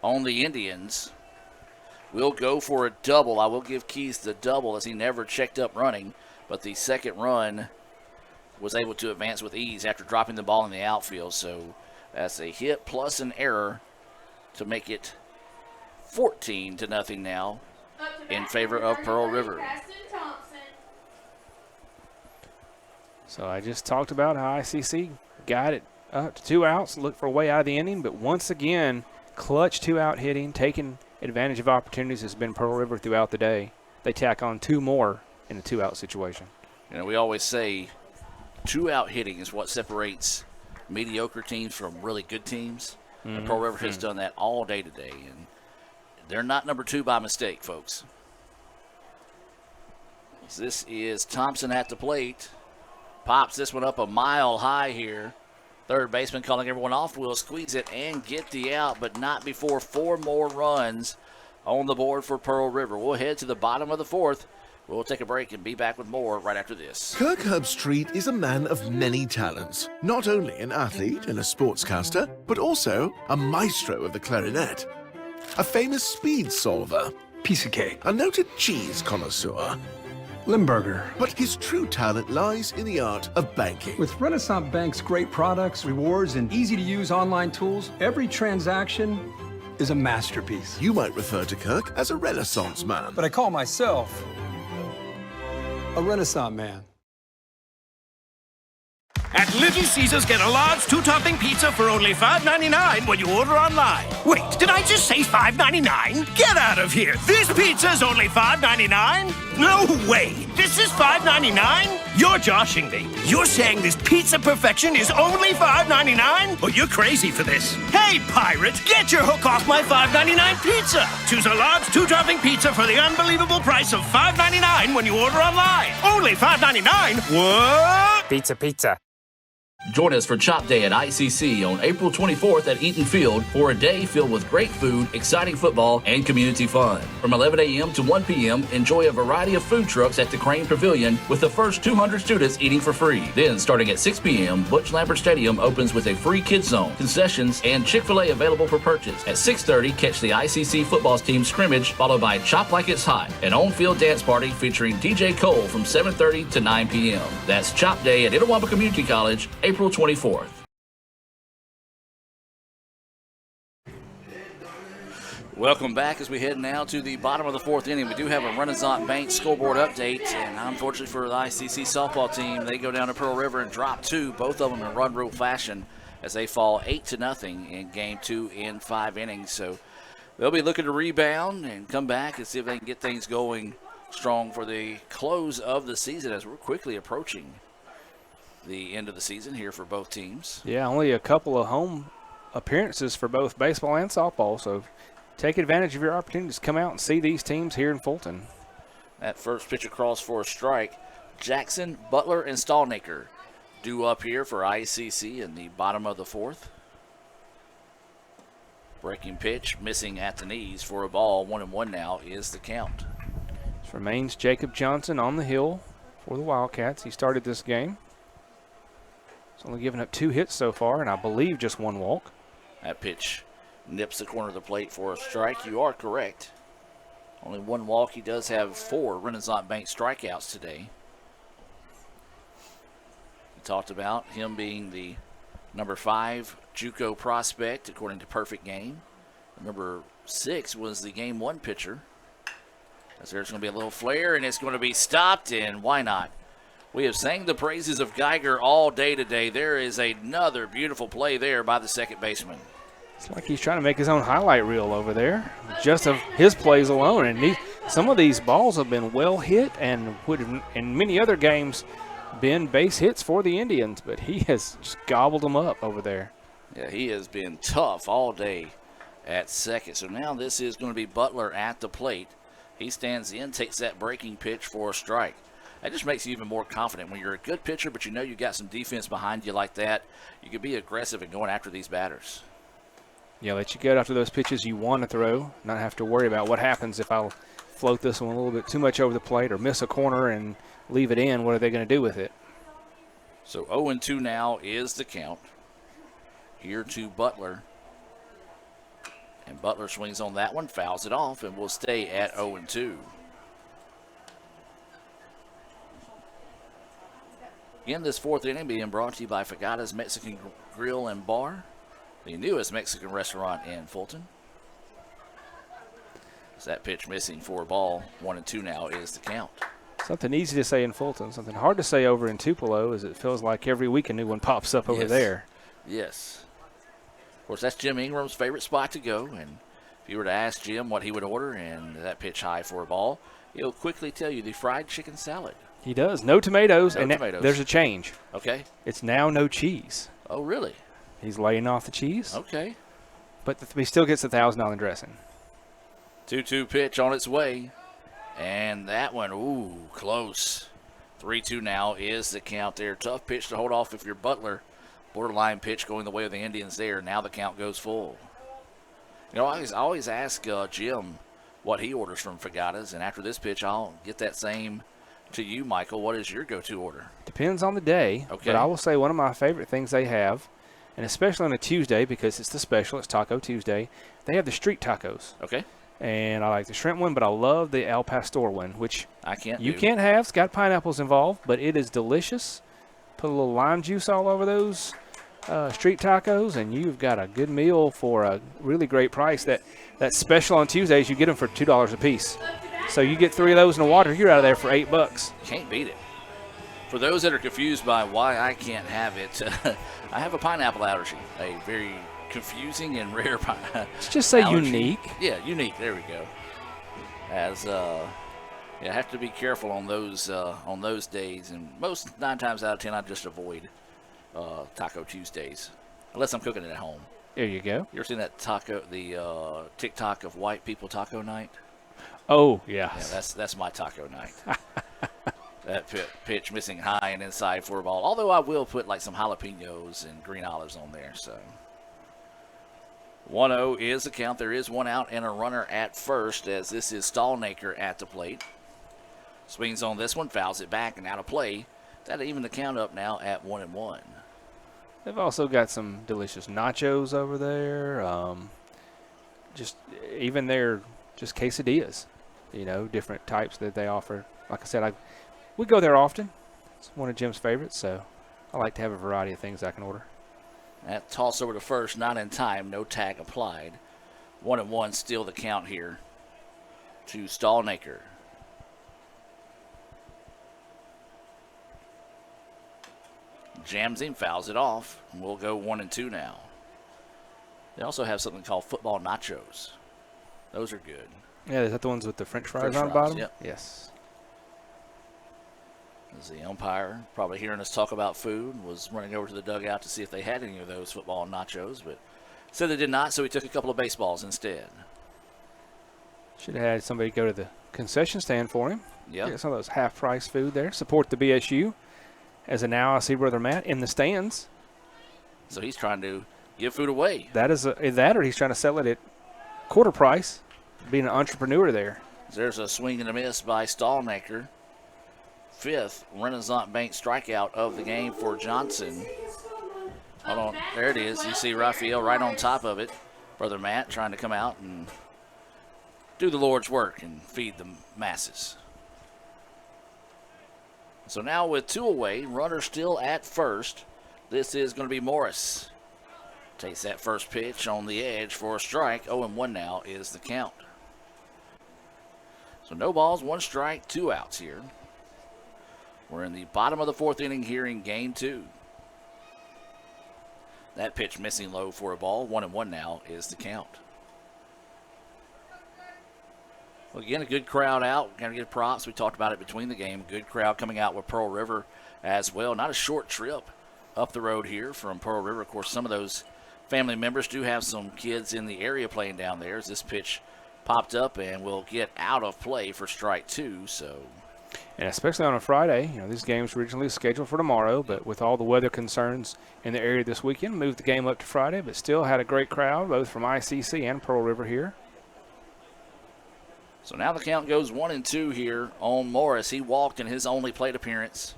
on the Indians. We'll go for a double. I will give Keys the double as he never checked up running. But the second run was able to advance with ease after dropping the ball in the outfield. So that's a hit plus an error to make it 14-0 now in favor of Pearl River. So I just talked about how ICC got it up to 2 outs, looked for a way out of the inning, but once again, clutch 2-out hitting, taking advantage of opportunities has been Pearl River throughout the day. They tack on 2 more in a 2-out situation. You know, we always say 2-out hitting is what separates mediocre teams from really good teams. Mm-hmm. And Pearl River has done that all day today, and they're not number 2 by mistake, folks. This is Thompson at the plate. Pops this one up a mile high here. Third baseman calling everyone off. Will squeeze it and get the out, but not before 4 more runs on the board for Pearl River. We'll head to the bottom of the 4th. We'll take a break and be back with more right after this. Kirk Herbstreit is a man of many talents. Not only an athlete and a sportscaster, but also a maestro of the clarinet. A famous speed solver. Piece of cake. A noted cheese connoisseur. Limburger. But his true talent lies in the art of banking. With Renaissance Bank's great products, rewards, and easy-to-use online tools, every transaction is a masterpiece. You might refer to Kirk as a Renaissance man. But I call myself a Renaissance man. At Little Caesars, get a large 2-topping pizza for only $5.99 when you order online. Wait, did I just say $5.99? Get out of here! This pizza's only $5.99? No way! This is $5.99? You're joshing me. You're saying this pizza perfection is only $5.99? Oh, you're crazy for this. Hey, pirate, get your hook off my $5.99 pizza. Choose a large 2-topping pizza for the unbelievable price of $5.99 when you order online. Only $5.99? What? Pizza. Join us for Chop Day at ICC on April 24th at Eaton Field for a day filled with great food, exciting football, and community fun. From 11 a.m. to 1 p.m., enjoy a variety of food trucks at the Crane Pavilion with the first 200 students eating for free. Then, starting at 6 p.m., Butch Lambert Stadium opens with a free kids zone, concessions, and Chick-fil-A available for purchase. At 6:30, catch the ICC football team scrimmage, followed by Chop Like It's Hot, an on-field dance party featuring DJ Cole from 7:30 to 9 p.m. That's Chop Day at Itawamba Community College, April 24th. Welcome back as we head now to the bottom of the 4th inning. We do have a Renaissance Bank scoreboard update, and unfortunately for the ICC softball team, they go down to Pearl River and drop 2, both of them in run rule fashion, as they fall 8-0 in game 2 in 5 innings. So they'll be looking to rebound and come back and see if they can get things going strong for the close of the season, as we're quickly approaching the end of the season here for both teams. Yeah, only a couple of home appearances for both baseball and softball, so take advantage of your opportunities to come out and see these teams here in Fulton. That first pitch across for a strike. Jackson, Butler, and Stallnaker due up here for ICC in the bottom of the 4th. Breaking pitch, missing at the knees for a ball. 1-1 now is the count. This remains Jacob Johnson on the hill for the Wildcats. He started this game. He's only given up 2 hits so far, and I believe just 1 walk. That pitch nips the corner of the plate for a strike. You are correct. Only 1 walk. He does have 4 Renaissance Bank strikeouts today. We talked about him being the number 5 JUCO prospect, according to Perfect Game. Number 6 was the Game 1 pitcher. As there's going to be a little flare, and it's going to be stopped, and why not? We have sang the praises of Geiger all day today. There is another beautiful play there by the second baseman. It's like he's trying to make his own highlight reel over there, just of his plays alone. And some of these balls have been well hit and would have, in many other games, been base hits for the Indians, but he has just gobbled them up over there. Yeah, he has been tough all day at second. So now this is going to be Butler at the plate. He stands in, takes that breaking pitch for a strike. That just makes you even more confident. When you're a good pitcher, but you know you got some defense behind you like that, you can be aggressive in going after these batters. Yeah, let you get after those pitches you want to throw, not have to worry about what happens if I'll float this one a little bit too much over the plate or miss a corner and leave it in. What are they going to do with it? So 0-2 now is the count. Here to Butler. And Butler swings on that one, fouls it off, and will stay at 0-2. Again, this fourth inning being brought to you by Fagada's Mexican Grill and Bar, the newest Mexican restaurant in Fulton. As that pitch missing for a ball, 1-2 now is the count. Something easy to say in Fulton, something hard to say over in Tupelo, as it feels like every week a new one pops up over there. Yes. Of course, that's Jim Ingram's favorite spot to go, and if you were to ask Jim what he would order and that pitch high for a ball, he'll quickly tell you the fried chicken salad. He does. No tomatoes. No and tomatoes. There's a change. Okay. It's now no cheese. Oh, really? He's laying off the cheese. Okay. But he still gets the $1,000 dressing. 2-2 pitch on its way. And that one, ooh, close. 3-2 now is the count there. Tough pitch to hold off if you're Butler. Borderline pitch going the way of the Indians there. Now the count goes full. You know, I always ask Jim what he orders from Fagada's, and after this pitch, I'll get that same to you, Michael. What is your go-to order? Depends on the day. Okay. But I will say one of my favorite things they have, and especially on a Tuesday because it's the special, it's Taco Tuesday, they have the street tacos. Okay. And I like the shrimp one, but I love the El Pastor one, which can't have. It's got pineapples involved, but it is delicious. Put a little lime juice all over those street tacos, and you've got a good meal for a really great price. That special on Tuesdays, you get them for $2 a piece. So you get 3 of those in the water, you're out of there for $8. Can't beat it. For those that are confused by why I can't have it, I have a pineapple allergy, a very confusing and rare pineapple. Let's just say allergy. unique. Yeah, unique. There we go. As I have to be careful on those days, and 9 times out of 10 I just avoid Taco Tuesdays unless I'm cooking it at home. There you go. You ever seen that the TikTok of white people taco night? Oh, yeah. Yeah, that's my taco night. That pitch missing high and inside for a ball. Although I will put like some jalapenos and green olives on there. So 1-0 is the count. There is one out and a runner at first, as this is Stallnaker at the plate. Swings on this one, fouls it back and out of play. That even the count up now at 1-1. They've also got some delicious nachos over there. Just quesadillas, different types that they offer. Like I said, we go there often. It's one of Jim's favorites, so I like to have a variety of things I can order. That toss over to first, not in time, no tag applied. 1-1, still the count here to Stallnaker. Jams him, fouls it off, and we'll go 1-2 now. They also have something called football nachos. Those are good. Yeah, is that the ones with the French fries French on the fries, bottom? Yep. Yes. As the umpire, probably hearing us talk about food, was running over to the dugout to see if they had any of those football nachos, but said they did not, so he took a couple of baseballs instead. Should have had somebody go to the concession stand for him. Yeah. Get some of those half-price food there. Support the BSU. As of now, I see Brother Matt in the stands. So he's trying to give food away. That is that, or he's trying to sell it at quarter price, being an entrepreneur there. There's a swing and a miss by Stallnaker. 5th Renaissance Bank strikeout of the game for Johnson. Hold on, there it is. You see Raphael right on top of it. Brother Matt trying to come out and do the Lord's work and feed the masses. So now with 2 away, runner still at first. This is going to be Morris. Takes that first pitch on the edge for a strike. 0-1 now is the count. So no balls, 1 strike, 2 outs here. We're in the bottom of the 4th inning here in game 2. That pitch missing low for a ball. 1-1 now is the count. Well, again, a good crowd out. Going to get props. We talked about it between the game. Good crowd coming out with Pearl River as well. Not a short trip up the road here from Pearl River. Of course, some of those family members do have some kids in the area playing down there as this pitch popped up and will get out of play for strike 2. So, and especially on a Friday, this game's originally scheduled for tomorrow, but with all the weather concerns in the area this weekend, moved the game up to Friday, but still had a great crowd, both from ICC and Pearl River here. So now the count goes 1-2 here on Morris. He walked in his only plate appearance.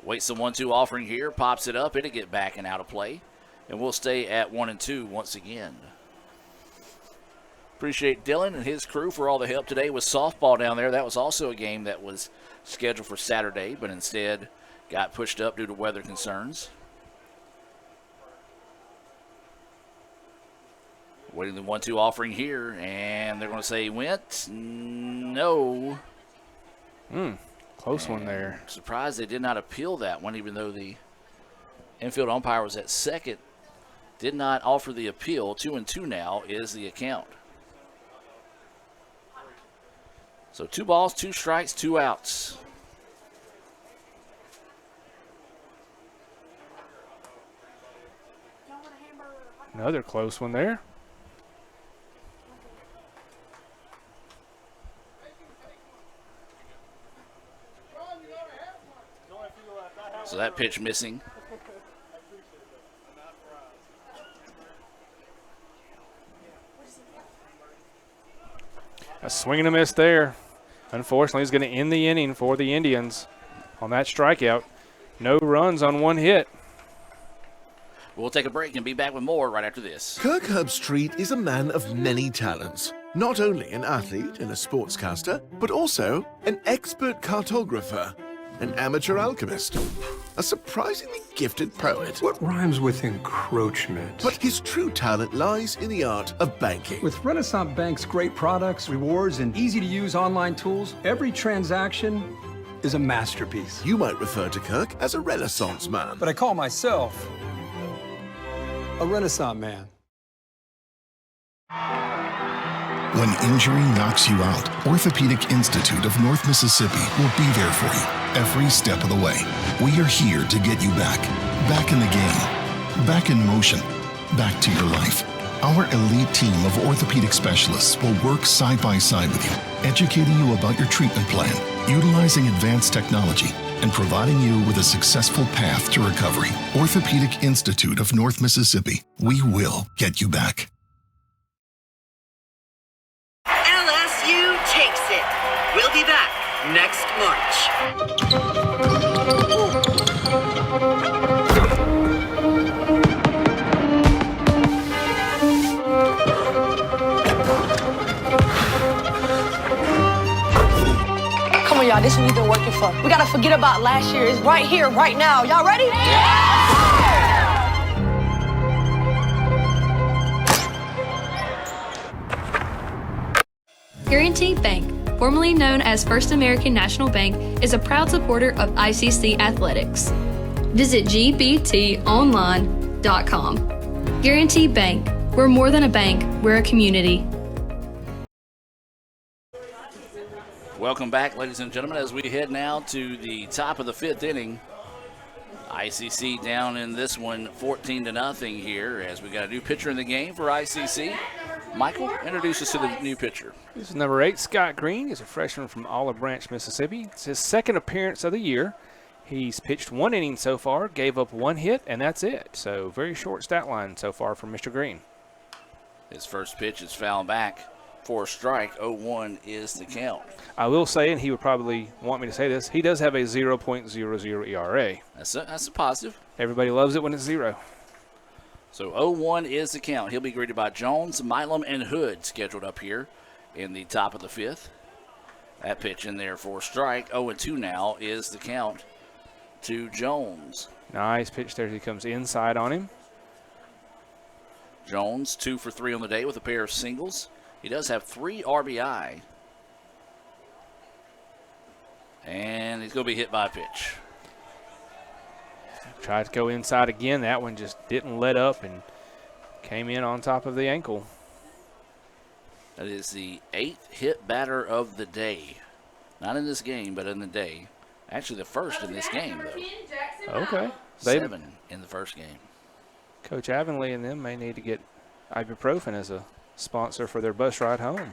Waits the 1-2 offering here, pops it up. It'll get back and out of play. And we'll stay at 1-2 once again. Appreciate Dylan and his crew for all the help today with softball down there. That was also a game that was scheduled for Saturday, but instead got pushed up due to weather concerns. Waiting the 1-2 offering here, and they're going to say he went. No. Close one there. Surprised they did not appeal that one, even though the infield umpire was at second. Did not offer the appeal. 2-2 now is the account. So 2 balls, 2 strikes, 2 outs. Another close one there. So that pitch missing. A swing and a miss there. Unfortunately, he's going to end the inning for the Indians on that strikeout. No runs on 1 hit. We'll take a break and be back with more right after this. Kirk Herbstreit is a man of many talents. Not only an athlete and a sportscaster, but also an expert cartographer, an amateur alchemist, a surprisingly gifted poet. What rhymes with encroachment? But his true talent lies in the art of banking. With Renaissance Bank's great products, rewards, and easy-to-use online tools, every transaction is a masterpiece. You might refer to Kirk as a Renaissance man. But I call myself a Renaissance man. When injury knocks you out, Orthopedic Institute of North Mississippi will be there for you every step of the way. We are here to get you back in the game, back in motion, back to your life. Our elite team of orthopedic specialists will work side by side with you, educating you about your treatment plan, utilizing advanced technology, and providing you with a successful path to recovery. Orthopedic Institute of North Mississippi. We will get you back. LSU takes it. We'll be back next March. Come on, y'all. This is what we've been working for. We gotta forget about last year. It's right here, right now. Y'all ready? Guaranty Bank, formerly known as First American National Bank, is a proud supporter of ICC athletics. Visit gbtonline.com. Guaranty Bank. We're more than a bank, we're a community. Welcome back, ladies and gentlemen, as we head now to the top of the 5th inning. ICC down in this one 14-0 here as we got a new pitcher in the game for ICC. Michael, introduce us to the new pitcher. This is number 8, Scott Green. He's a freshman from Olive Branch, Mississippi. It's his 2nd appearance of the year. He's pitched 1 inning so far, gave up 1 hit, and that's it. So very short stat line so far from Mr. Green. His first pitch is fouled back for a strike. 0-1 is the count. I will say, and he would probably want me to say this, he does have a 0.00 ERA. That's a positive. Everybody loves it when it's 0. So 0-1 is the count. He'll be greeted by Jones, Milam, and Hood scheduled up here in the top of the 5th. That pitch in there for a strike. 0-2 now is the count to Jones. Nice pitch there. He comes inside on him. Jones, 2 for 3 on the day with a pair of singles. He does have 3 RBI. And he's going to be hit by a pitch. Tried to go inside again. That one just didn't let up and came in on top of the ankle. That is the 8th hit batter of the day. Not in this game, but in the day. Actually, the first in this game, though. Okay. 7 in the first game. Coach Avonlea and them may need to get ibuprofen as a sponsor for their bus ride home.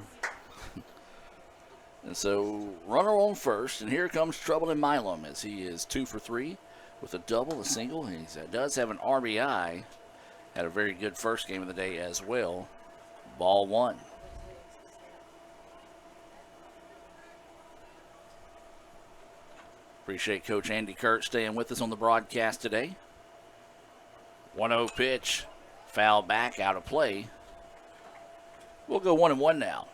And so, runner on first, and here comes trouble in Milam as he is 2 for 3 with a double, a single. He does have an RBI. Had a very good first game of the day as well. Ball 1. Appreciate Coach Andy Kurt staying with us on the broadcast today. 1-0 pitch. Foul back, out of play. We'll go 1-1 now.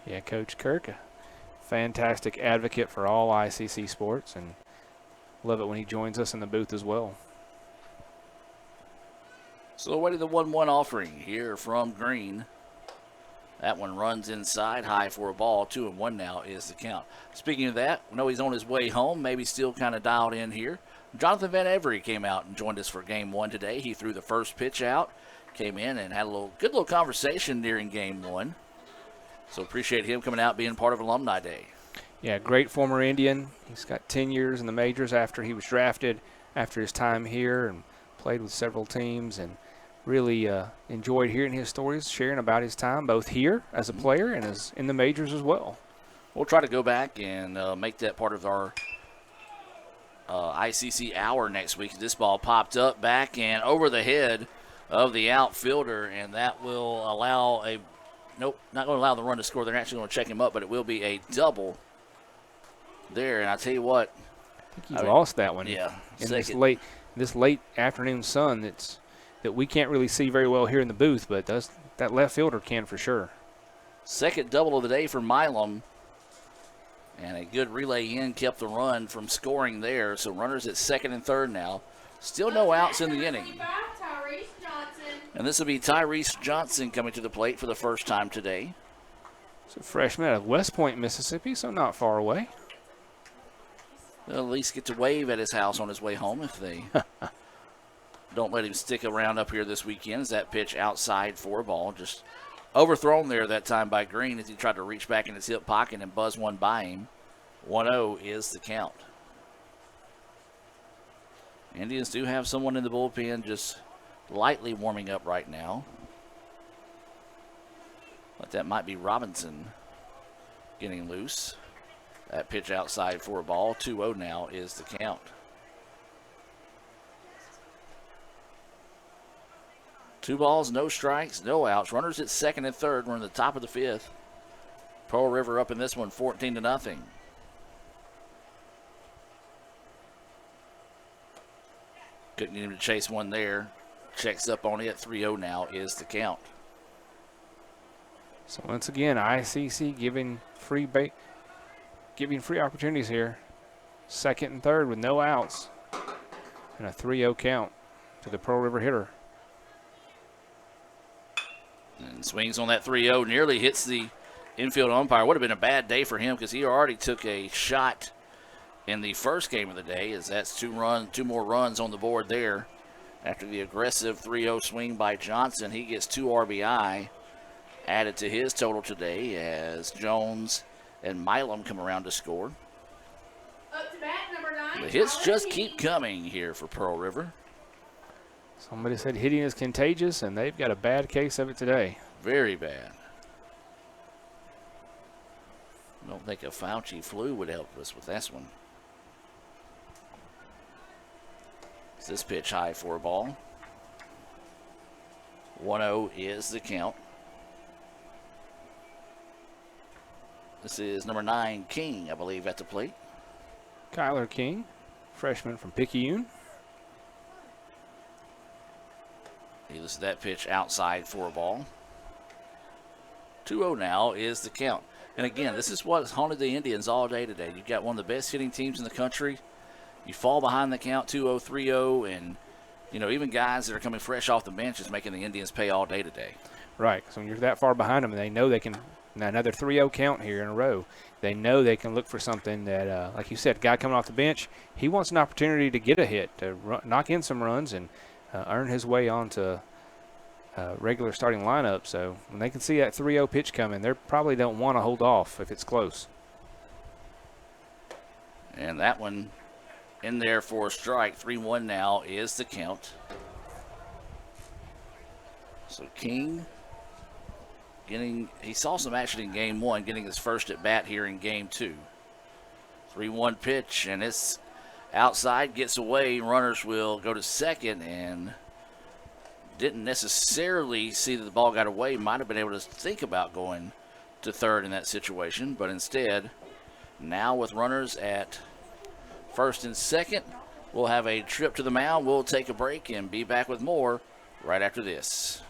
Yeah, Coach Kirk, a fantastic advocate for all ICC sports, and love it when he joins us in the booth as well. So awaiting the 1-1 offering here from Green. That one runs inside, high for a ball. 2-1 now is the count. Speaking of that, we know he's on his way home, maybe still kind of dialed in here. Jonathan Van Every came out and joined us for Game 1 today. He threw the first pitch out, came in and had a good little conversation during Game 1. So appreciate him coming out, being part of Alumni Day. Yeah, great former Indian. He's got 10 years in the majors after he was drafted, after his time here, and played with several teams, and really enjoyed hearing his stories, sharing about his time both here as a player and as in the majors as well. We'll try to go back and make that part of our ICC hour next week. This ball popped up back and over the head of the outfielder, and that will allow a nope, not going to allow the run to score. They're actually going to check him up, but it will be a double there. And I tell you what, I think he lost that one. Yeah, in this late afternoon sun that we can't really see very well here in the booth, but that left fielder can for sure. Second double of the day for Milam. And a good relay in kept the run from scoring there. So runners at second and third now. Still no outs in the inning. And this will be Tyrese Johnson coming to the plate for the first time today. It's a freshman out of West Point, Mississippi, so not far away. They'll at least get to wave at his house on his way home if they don't let him stick around up here this weekend. As that pitch outside for a ball, just overthrown there that time by Green as he tried to reach back in his hip pocket and buzz one by him. 1-0 is the count. Indians do have someone in the bullpen just lightly warming up right now. But that might be Robinson getting loose. That pitch outside for a ball. 2-0 now is the count. Two balls, no strikes, no outs. Runners at second and third. We're in the top of the fifth. Pearl River up in this one, 14-0. Couldn't get him to chase one there. Checks up on it. 3-0 now is the count. So once again, ICC giving free opportunities here. Second and third with no outs. And a 3-0 count to the Pearl River hitter. And swings on that 3-0, nearly hits the infield umpire. Would have been a bad day for him because he already took a shot in the first game of the day, as that's two more runs on the board there. After the aggressive 3-0 swing by Johnson, he gets 2 RBI added to his total today as Jones and Milam come around to score. Up to bat, number 9. The hits just keep coming here for Pearl River. Somebody said hitting is contagious, and they've got a bad case of it today. Very bad. I don't think a Fauci flu would help us with this one. This pitch high for a ball. 1-0 is the count. This is number 9, King, I believe, at the plate. Kyler King, freshman from Picayune. He listed that pitch outside for a ball. 2-0 now is the count. And again, this is what's haunted the Indians all day today. You've got one of the best hitting teams in the country, you fall behind the count 2-0, 3-0, and, even guys that are coming fresh off the bench is making the Indians pay all day today. Right. So when you're that far behind them, they know they can – another 3-0 count here in a row. They know they can look for something that, like you said, guy coming off the bench, he wants an opportunity to get a hit, to knock in some runs and earn his way onto regular starting lineup. So when they can see that 3-0 pitch coming, they probably don't want to hold off if it's close. And that one in there for a strike. 3-1 now is the count. So King he saw some action in game 1, getting his first at bat here in game 2. 3-1 pitch, and it's outside, gets away. Runners will go to second, and didn't necessarily see that the ball got away. Might have been able to think about going to third in that situation, but instead, now with runners at first and second, we'll have a trip to the mound. We'll take a break and be back with more right after this.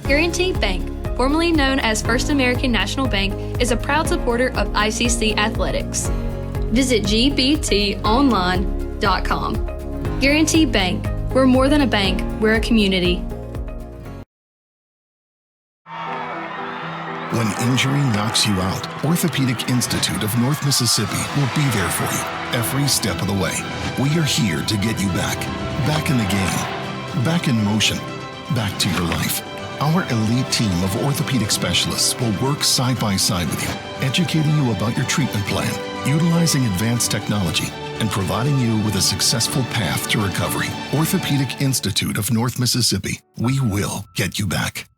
Guaranty Bank, formerly known as First American National Bank, is a proud supporter of ICC athletics. Visit gbtonline.com. Guaranty Bank, we're more than a bank, we're a community. When injury knocks you out, Orthopedic Institute of North Mississippi will be there for you every step of the way. We are here to get you back in the game, back in motion, back to your life. Our elite team of orthopedic specialists will work side by side with you, educating you about your treatment plan, utilizing advanced technology, and providing you with a successful path to recovery. Orthopedic Institute of North Mississippi. We will get you back.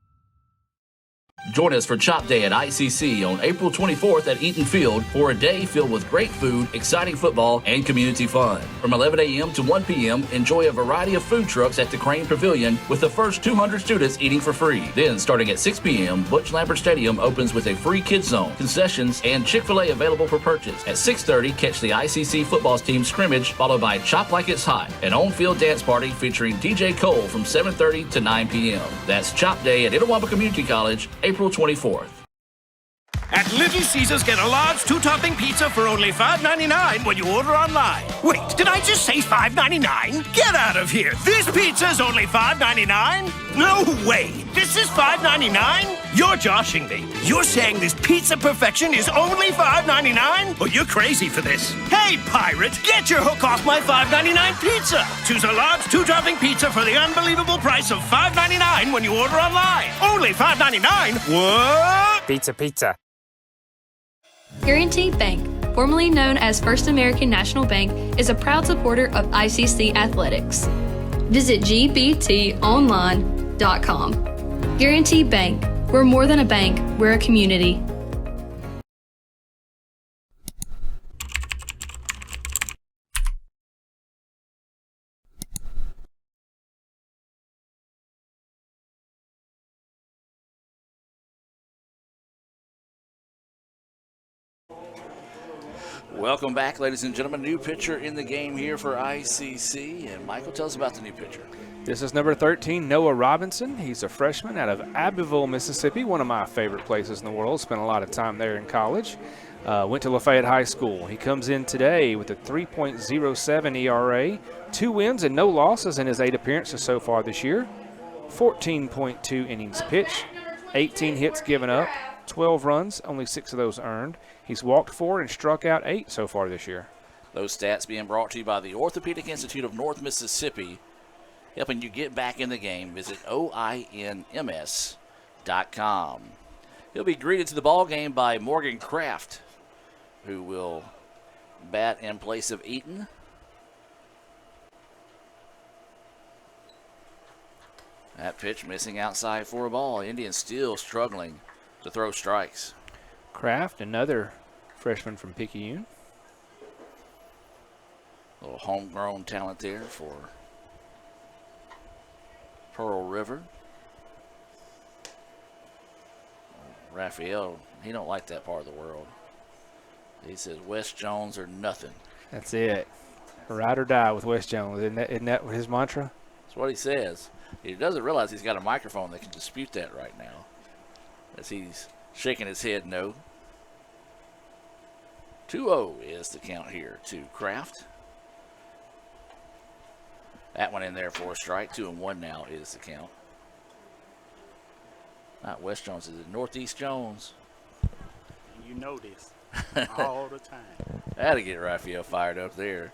Join us for Chop Day at ICC on April 24th at Eaton Field for a day filled with great food, exciting football, and community fun. From 11 a.m. to 1 p.m., enjoy a variety of food trucks at the Crane Pavilion with the first 200 students eating for free. Then, starting at 6 p.m., Butch Lambert Stadium opens with a free kids zone, concessions, and Chick-fil-A available for purchase. At 6:30, catch the ICC football team scrimmage, followed by Chop Like It's Hot, an on-field dance party featuring DJ Cole from 7:30 to 9 p.m. That's Chop Day at Itawamba Community College, April 24th. At Little Caesars, get a large 2-topping pizza for only $5.99 when you order online. Wait, did I just say $5.99? Get out of here. This pizza's only $5.99? No way. This is $5.99? You're joshing me. You're saying this pizza perfection is only $5.99? Oh, you're crazy for this. Hey, pirate, get your hook off my $5.99 pizza. Choose a large 2-topping pizza for the unbelievable price of $5.99 when you order online. Only $5.99? What? Pizza. Guaranty Bank, formerly known as First American National Bank, is a proud supporter of ICC athletics. Visit gbtonline.com. Guaranty Bank, we're more than a bank, we're a community. Welcome back, ladies and gentlemen. New pitcher in the game here for ICC. And Michael, tell us about the new pitcher. This is number 13, Noah Robinson. He's a freshman out of Abbeville, Mississippi, one of my favorite places in the world. Spent a lot of time there in college. Went to Lafayette High School. He comes in today with a 3.07 ERA, 2 wins and no losses in his 8 appearances so far this year, 14.2 innings pitched, 18 hits given up, 12 runs, only 6 of those earned. He's walked 4 and struck out 8 so far this year. Those stats being brought to you by the Orthopedic Institute of North Mississippi, helping you get back in the game. Visit OINMS.com. He'll be greeted to the ball game by Morgan Kraft, who will bat in place of Eaton. That pitch missing outside for a ball. Indians still struggling to throw strikes. Kraft, another freshman from Picayune. A little homegrown talent there for Pearl River. Raphael, he don't like that part of the world. He says West Jones or nothing. That's it. Ride or die with West Jones. Isn't that his mantra? That's what he says. He doesn't realize he's got a microphone that can dispute that right now, as he's shaking his head no. 2-0 is the count here to Kraft. That one in there for a strike. 2-1 now is the count. Not West Jones, is it Northeast Jones? You know this all the time. Had to get Raphael fired up there.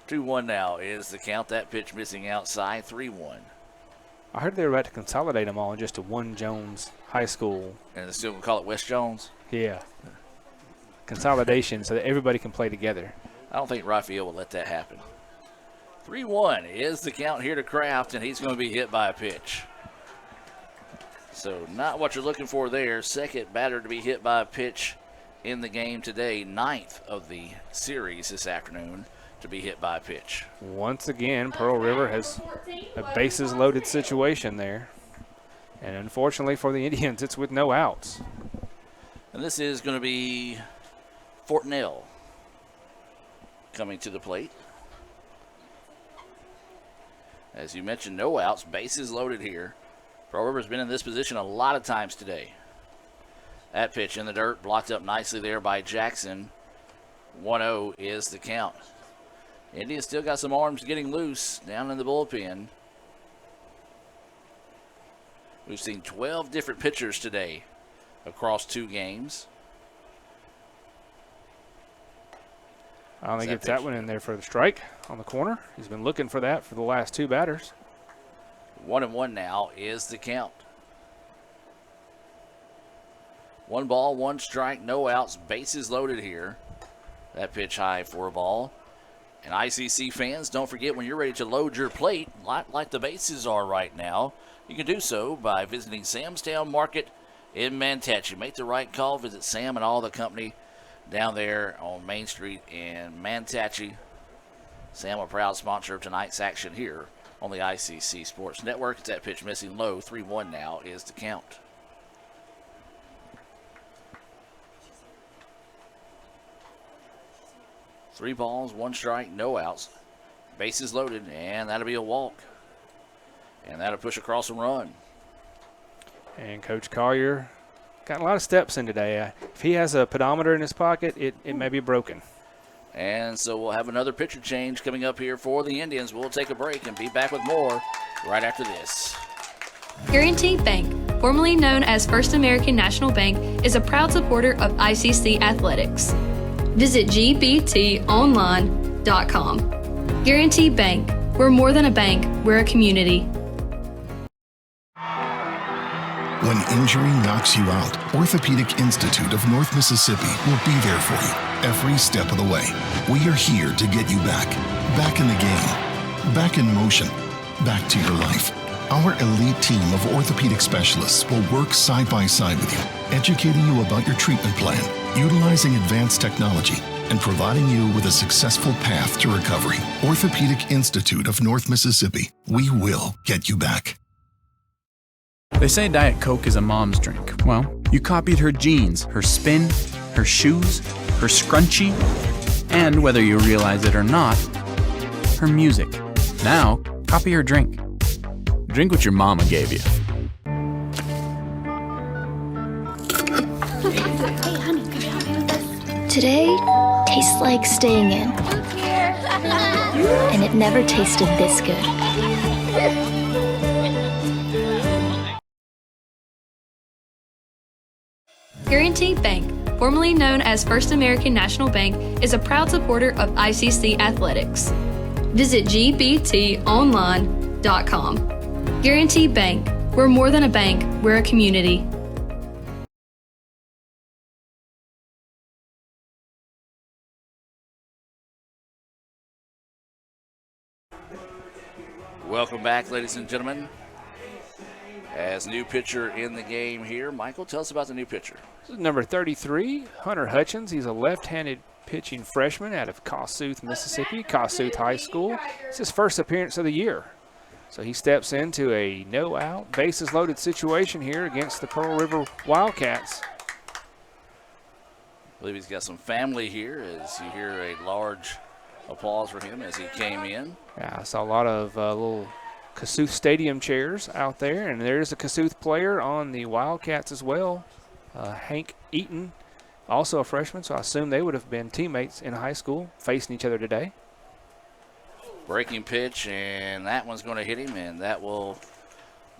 2-1 now is the count. That pitch missing outside. 3-1. I heard they were about to consolidate them all into just a one Jones high school. And they're still going to call it West Jones? Yeah. Consolidation so that everybody can play together. I don't think Raphael will let that happen. 3-1 is the count here to Kraft, and he's going to be hit by a pitch. So not what you're looking for there. Second batter to be hit by a pitch in the game today. 9th of the series this afternoon to be hit by a pitch. Once again, Pearl River has a bases loaded situation there. And unfortunately for the Indians, it's with no outs. And this is going to be Fortnell coming to the plate. As you mentioned, no outs, bases loaded here. Pearl River's been in this position a lot of times today. That pitch in the dirt, blocked up nicely there by Jackson. 1-0 is the count. Indians still got some arms getting loose down in the bullpen. We've seen 12 different pitchers today across 2 games. Finally gets that one in there for the strike on the corner. He's been looking for that for the last 2 batters. 1-1 now is the count. 1 ball, 1 strike, no outs, bases loaded here. That pitch high for a ball. And ICC fans, don't forget when you're ready to load your plate, like the bases are right now, you can do so by visiting Sam's Town Market in Manatee. Make the right call. Visit Sam and all the company down there on Main Street in Manatee. Sam, a proud sponsor of tonight's action here on the ICC Sports Network. It's that pitch missing low. 3-1 now is the count. Three balls, 1 strike, no outs. Bases loaded, and that'll be a walk. And that'll push across and run. And Coach Collier got a lot of steps in today. If he has a pedometer in his pocket, it may be broken. And so we'll have another pitcher change coming up here for the Indians. We'll take a break and be back with more right after this. Guaranty Bank, formerly known as First American National Bank, is a proud supporter of ICC athletics. Visit gbtonline.com. Guaranty Bank, we're more than a bank, we're a community. When injury knocks you out, Orthopedic Institute of North Mississippi will be there for you every step of the way. We are here to get you back in the game, back in motion, back to your life. Our elite team of orthopedic specialists will work side by side with you, educating you about your treatment plan, utilizing advanced technology, and providing you with a successful path to recovery. Orthopedic Institute of North Mississippi. We will get you back. They say Diet Coke is a mom's drink. Well, you copied her jeans, her spin, her shoes, her scrunchie, and whether you realize it or not, her music. Now, copy her drink. Drink what your mama gave you. Hey, honey, could you help me with this? Today tastes like staying in. And it never tasted this good. Guaranty Bank, formerly known as First American National Bank, is a proud supporter of ICC athletics. Visit gbtonline.com. Guaranty Bank, we're more than a bank, we're a community. Welcome back, ladies and gentlemen. As new pitcher in the game here, Michael, tell us about the new pitcher. This is number 33, Hunter Hutchins. He's a left-handed pitching freshman out of Kossuth, Mississippi, Kossuth High School. It's his first appearance of the year. So he steps into a no-out, bases-loaded situation here against the Pearl River Wildcats. I believe he's got some family here as you hear a large applause for him as he came in. Yeah, I saw a lot of little Kossuth Stadium chairs out there, and there's a Kossuth player on the Wildcats as well, Hank Eaton, also a freshman, so I assume they would have been teammates in high school, facing each other today. Breaking pitch, and that one's going to hit him, and that will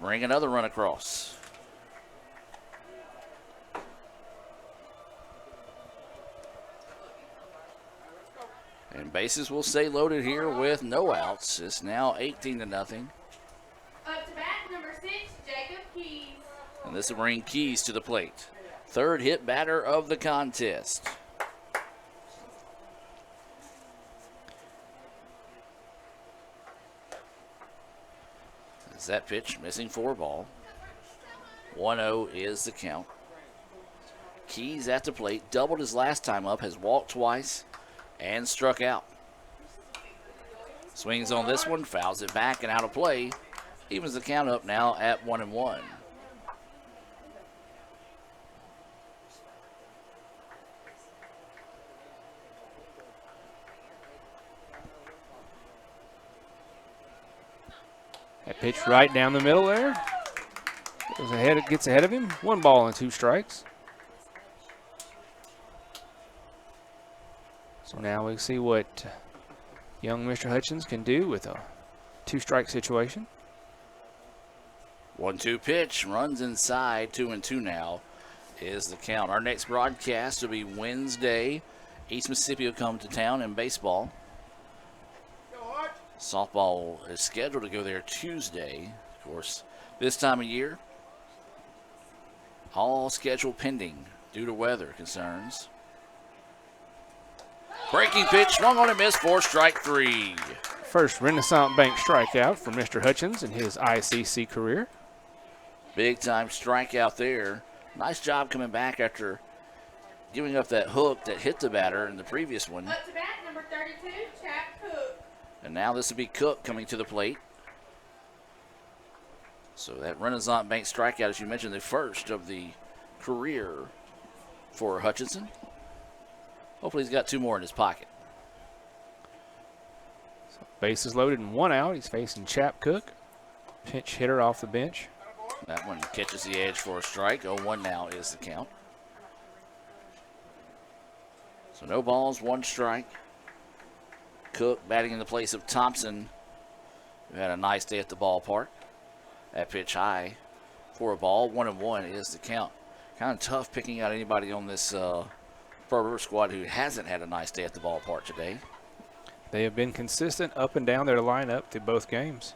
bring another run across. And bases will stay loaded here with no outs. It's now 18-0. Up to bat, number 6, Jacob Keys. And this will bring Keys to the plate. Third hit batter of the contest. As that pitch missing for a ball. 1-0 is the count. Keys at the plate, doubled his last time up, has walked twice and struck out. Swings on this one, fouls it back and out of play. Evens the count up now at 1-1. That pitch right down the middle there. Gets ahead of him. 1 ball and 2 strikes. So now we see what young Mr. Hutchins can do with a 2-strike situation. 1-2 pitch, runs inside, 2-2 now is the count. Our next broadcast will be Wednesday. East Mississippi will come to town in baseball. Softball is scheduled to go there Tuesday. Of course, this time of year, all schedule pending due to weather concerns. Breaking pitch, swung on and missed for strike 3. First Renaissance Bank strikeout for Mr. Hutchins in his ICC career. Big time strikeout there. Nice job coming back after giving up that hook that hit the batter in the previous one. Up to bat, number 32, Chap Cook. And now this will be Cook coming to the plate. So that Renaissance Bank strikeout, as you mentioned, the first of the career for Hutchinson. Hopefully he's got 2 more in his pocket. So bases loaded and 1 out. He's facing Chap Cook, pinch hitter off the bench. That one catches the edge for a strike. 0-1 now is the count. So no balls, 1 strike. Cook batting in the place of Thompson, who had a nice day at the ballpark. That pitch high for a ball. 1-1 is the count. Kind of tough picking out anybody on this Pearl River squad who hasn't had a nice day at the ballpark today. They have been consistent up and down their lineup through both games.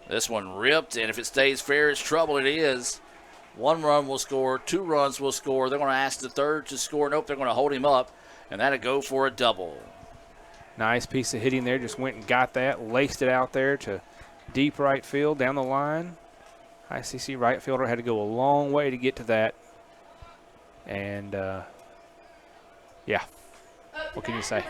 This one ripped, and if it stays fair, it's trouble. It is. 1 run will score, 2 runs will score. They're going to ask the third to score. Nope, they're going to hold him up, and that'll go for a double. Nice piece of hitting there. Just went and got that, laced it out there to deep right field down the line. ICC right fielder had to go a long way to get to that. And, yeah, what can you say?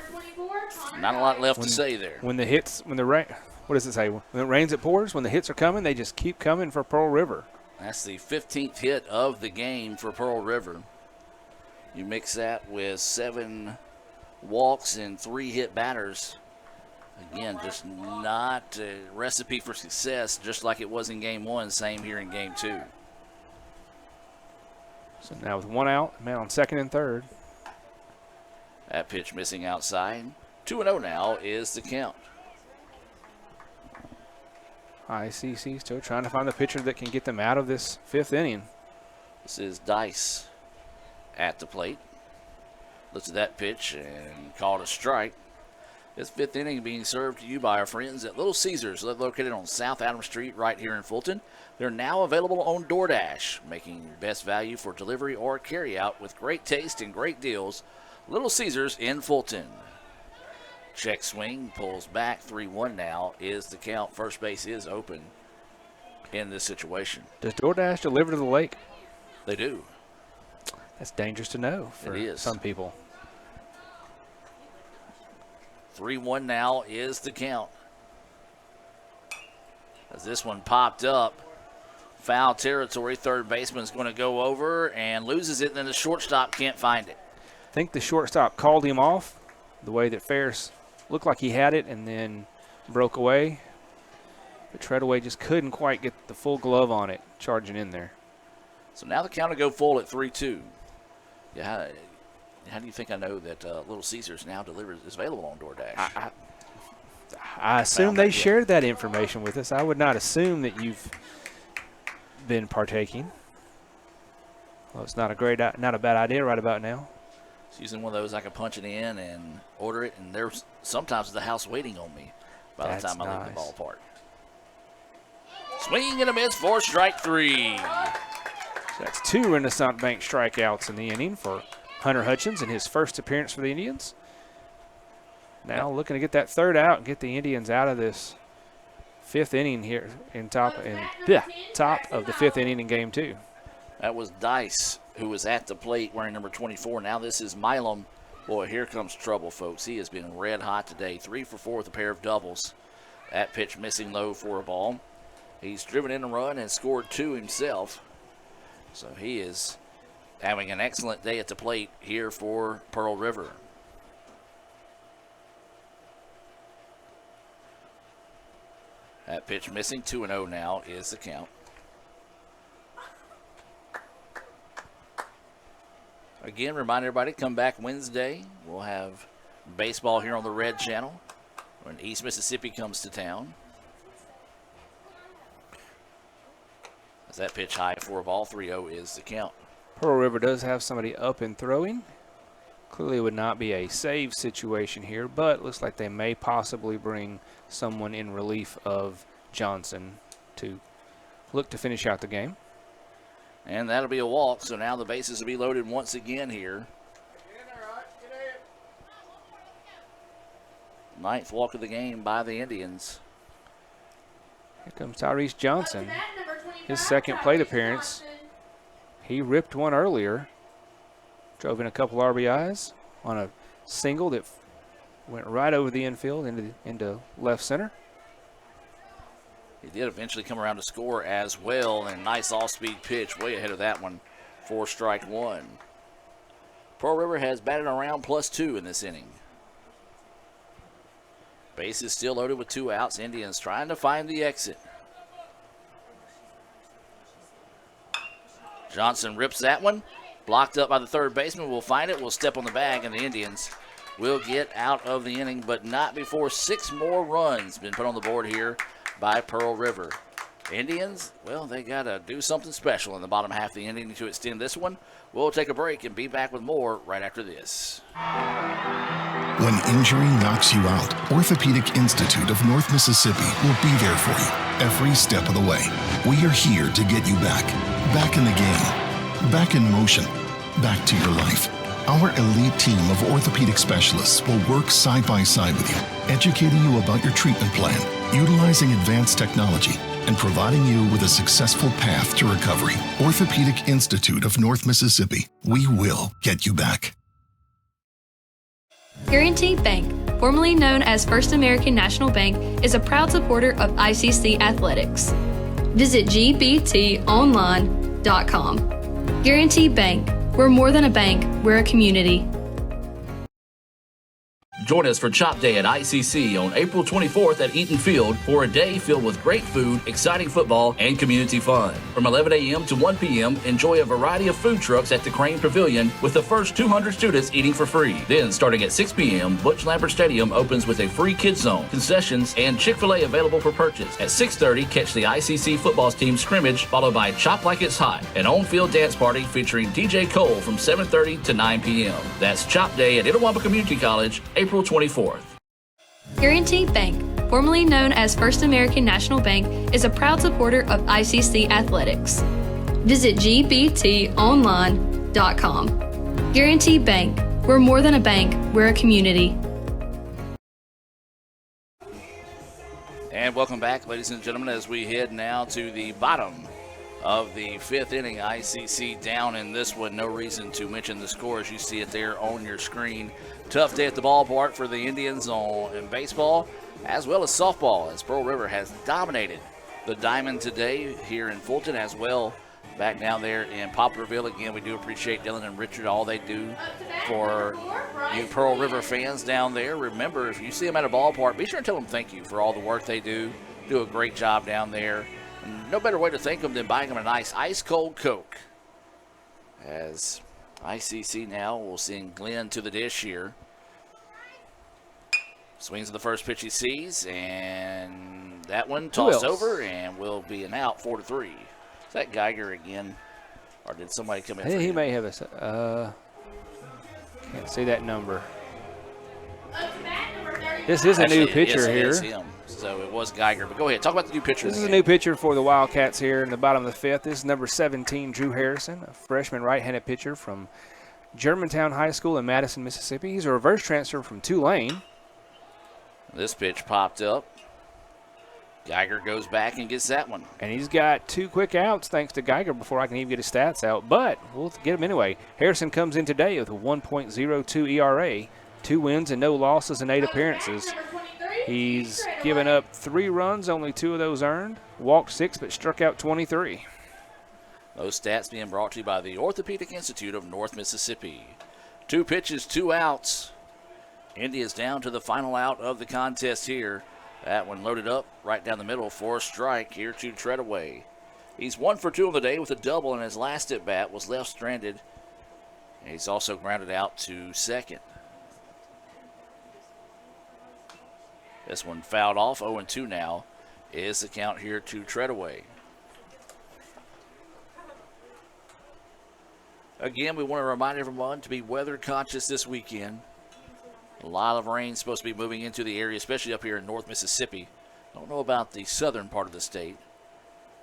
Not a lot left to say there. When the hits, what does it say? When it rains, it pours. When the hits are coming, they just keep coming for Pearl River. That's the 15th hit of the game for Pearl River. You mix that with 7 walks and 3 hit batters. Again, just not a recipe for success, just like it was in game 1, same here in game 2. So now with 1 out, man on second and third. That pitch missing outside. 2-0 now is the count. ICC still trying to find the pitcher that can get them out of this 5th inning. This is Dice at the plate. Looks at that pitch and called a strike. This 5th inning being served to you by our friends at Little Caesars, located on South Adams Street right here in Fulton. They're now available on DoorDash, making your best value for delivery or carryout with great taste and great deals. Little Caesars in Fulton. Check swing, pulls back, 3-1 now is the count. First base is open in this situation. Does DoorDash deliver to the lake? They do. That's dangerous to know for some people. 3-1 now is the count. As this one popped up, foul territory, third baseman's going to go over and loses it, and then the shortstop can't find it. I think the shortstop called him off the way that Ferris looked like he had it and then broke away. But Treadaway just couldn't quite get the full glove on it, charging in there. So now the count will go full at 3-2. Yeah, how do you think I know that Little Caesars now is available on DoorDash? I assume they shared that information with us. I would not assume that you've been partaking. Well, it's not a bad idea right about now. It's using one of those I can punch it in and order it, and there's sometimes the house waiting on me by the time I leave the ballpark. Swing and a miss for strike 3. So that's 2 Renaissance Bank strikeouts in the inning for Hunter Hutchins in his first appearance for the Indians. Now looking to get that third out and get the Indians out of this 5th inning here top of the 5th inning in game 2. That was Dice, who was at the plate wearing number 24. Now this is Milam. Boy, here comes trouble, folks. He has been red hot today. 3 for 4 with a pair of doubles. That pitch missing low for a ball. He's driven in a run and scored 2 himself. So he is having an excellent day at the plate here for Pearl River. That pitch missing, 2-0 now is the count. Again, remind everybody, come back Wednesday. We'll have baseball here on the Red Channel when East Mississippi comes to town. As that pitch high for a ball, 3-0 is the count. Pearl River does have somebody up and throwing. Clearly would not be a save situation here, but looks like they may possibly bring someone in relief of Johnson to look to finish out the game. And that'll be a walk, so now the bases will be loaded once again here. 9th walk of the game by the Indians. Here comes Tyrese Johnson. His second plate appearance. He ripped one earlier. Drove in a couple RBIs on a single that went right over the infield into left center. He did eventually come around to score as well, and nice off-speed pitch way ahead of that one for strike 1. Pearl River has batted around +2 in this inning. Bases still loaded with 2 outs. Indians trying to find the exit. Johnson rips that one. Blocked up by the third baseman. Will find it. Will step on the bag, and the Indians will get out of the inning, but not before 6 more runs been put on the board here by Pearl River. Indians, well, they got to do something special in the bottom half of the inning to extend this one. We'll take a break and be back with more right after this. When injury knocks you out, Orthopedic Institute of North Mississippi will be there for you every step of the way. We are here to get you back in the game, back in motion, back to your life. Our elite team of orthopedic specialists will work side by side with you, educating you about your treatment plan, utilizing advanced technology, and providing you with a successful path to recovery. Orthopedic Institute of North Mississippi. We will get you back. Guaranty Bank, formerly known as First American National Bank, is a proud supporter of ICC athletics. Visit gbtonline.com. Guaranty Bank. We're more than a bank, we're a community. Join us for Chop Day at ICC on April 24th at Eaton Field for a day filled with great food, exciting football, and community fun. From 11 a.m. to 1 p.m., enjoy a variety of food trucks at the Crane Pavilion with the first 200 students eating for free. Then, starting at 6 p.m., Butch Lambert Stadium opens with a free kids zone, concessions, and Chick-fil-A available for purchase. At 6:30, catch the ICC football team scrimmage, followed by Chop Like It's Hot, an on-field dance party featuring DJ Cole from 7:30 to 9 p.m. That's Chop Day at Itawamba Community College, April 24th. Guaranty Bank, formerly known as First American National Bank, is a proud supporter of ICC athletics. Visit gbtonline.com. Guaranty Bank. We're more than a bank, we're a community. And welcome back, ladies and gentlemen, as we head now to the bottom of the 5th inning. ICC down in this one. No reason to mention the score as you see it there on your screen. Tough day at the ballpark for the Indians in baseball as well as softball, as Pearl River has dominated the diamond today here in Fulton as well back down there in Poplarville. Again, we do appreciate Dylan and Richard, all they do for you Pearl River fans down there. Remember, if you see them at a ballpark, be sure and tell them thank you for all the work they do. Do a great job down there. And no better way to thank them than buying them a nice ice-cold Coke. As ICC now will send Glenn to the dish here. Swings at the first pitch he sees, and that one tossed over and will be an out, 4-3. Is that Geiger again, or did somebody come in? He may have a. Can't see that number. This is a new pitcher here. It is him. So it was Geiger. But go ahead, talk about the new pitcher. This is a new pitcher for the Wildcats here in the bottom of the 5th. This is number 17, Drew Harrison, a freshman right-handed pitcher from Germantown High School in Madison, Mississippi. He's a reverse transfer from Tulane. This pitch popped up. Geiger goes back and gets that one. And he's got 2 quick outs thanks to Geiger before I can even get his stats out. But we'll get him anyway. Harrison comes in today with a 1.02 ERA, 2 wins and no losses in 8 appearances. He's given up 3 runs, only 2 of those earned. Walked 6 but struck out 23. Those stats being brought to you by the Orthopedic Institute of North Mississippi. 2 pitches, 2 outs. India's down to the final out of the contest here. That one loaded up right down the middle for a strike here to Treadaway. He's 1 for 2 on the day with a double, and his last at bat was left stranded. And he's also grounded out to second. This one fouled off, 0-2 now is the count here to Treadaway. Again, we want to remind everyone to be weather conscious this weekend. A lot of rain supposed to be moving into the area, especially up here in North Mississippi. Don't know about the southern part of the state.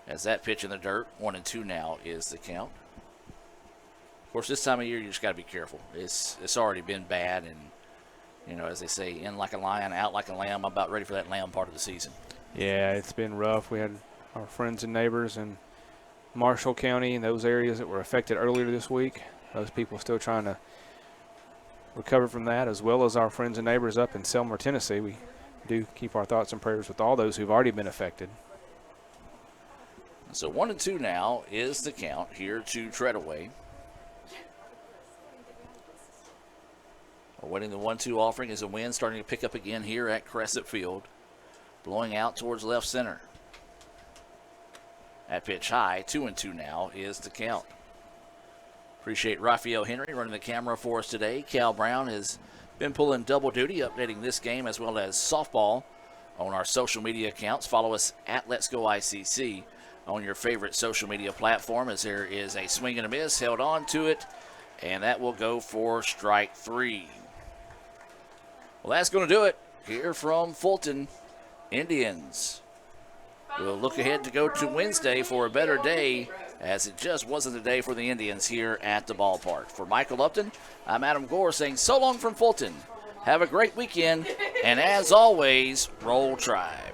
As that pitch in the dirt, 1-2 now is the count. Of course, this time of year, you just got to be careful. It's already been bad, and, you know, as they say, in like a lion, out like a lamb. I'm about ready for that lamb part of the season. Yeah, it's been rough. We had our friends and neighbors in Marshall County and those areas that were affected earlier this week. Those people still trying to recover from that, as well as our friends and neighbors up in Selmer, Tennessee. We do keep our thoughts and prayers with all those who've already been affected. So 1-2 now is the count here to Treadaway. Awaiting the 1-2 offering is a wind starting to pick up again here at Crescent Field. Blowing out towards left center. That pitch high, 2-2 now is the count. Appreciate Raphael Henry running the camera for us today. Cal Brown has been pulling double duty, updating this game as well as softball on our social media accounts. Follow us at Let's Go ICC on your favorite social media platform, as there is a swing and a miss, held on to it, and that will go for strike 3. Well, that's going to do it here from Fulton. Indians will look ahead to go to Wednesday for a better day, as it just wasn't a day for the Indians here at the ballpark. For Michael Upton, I'm Adam Gore saying so long from Fulton. Have a great weekend, and as always, roll Tribe.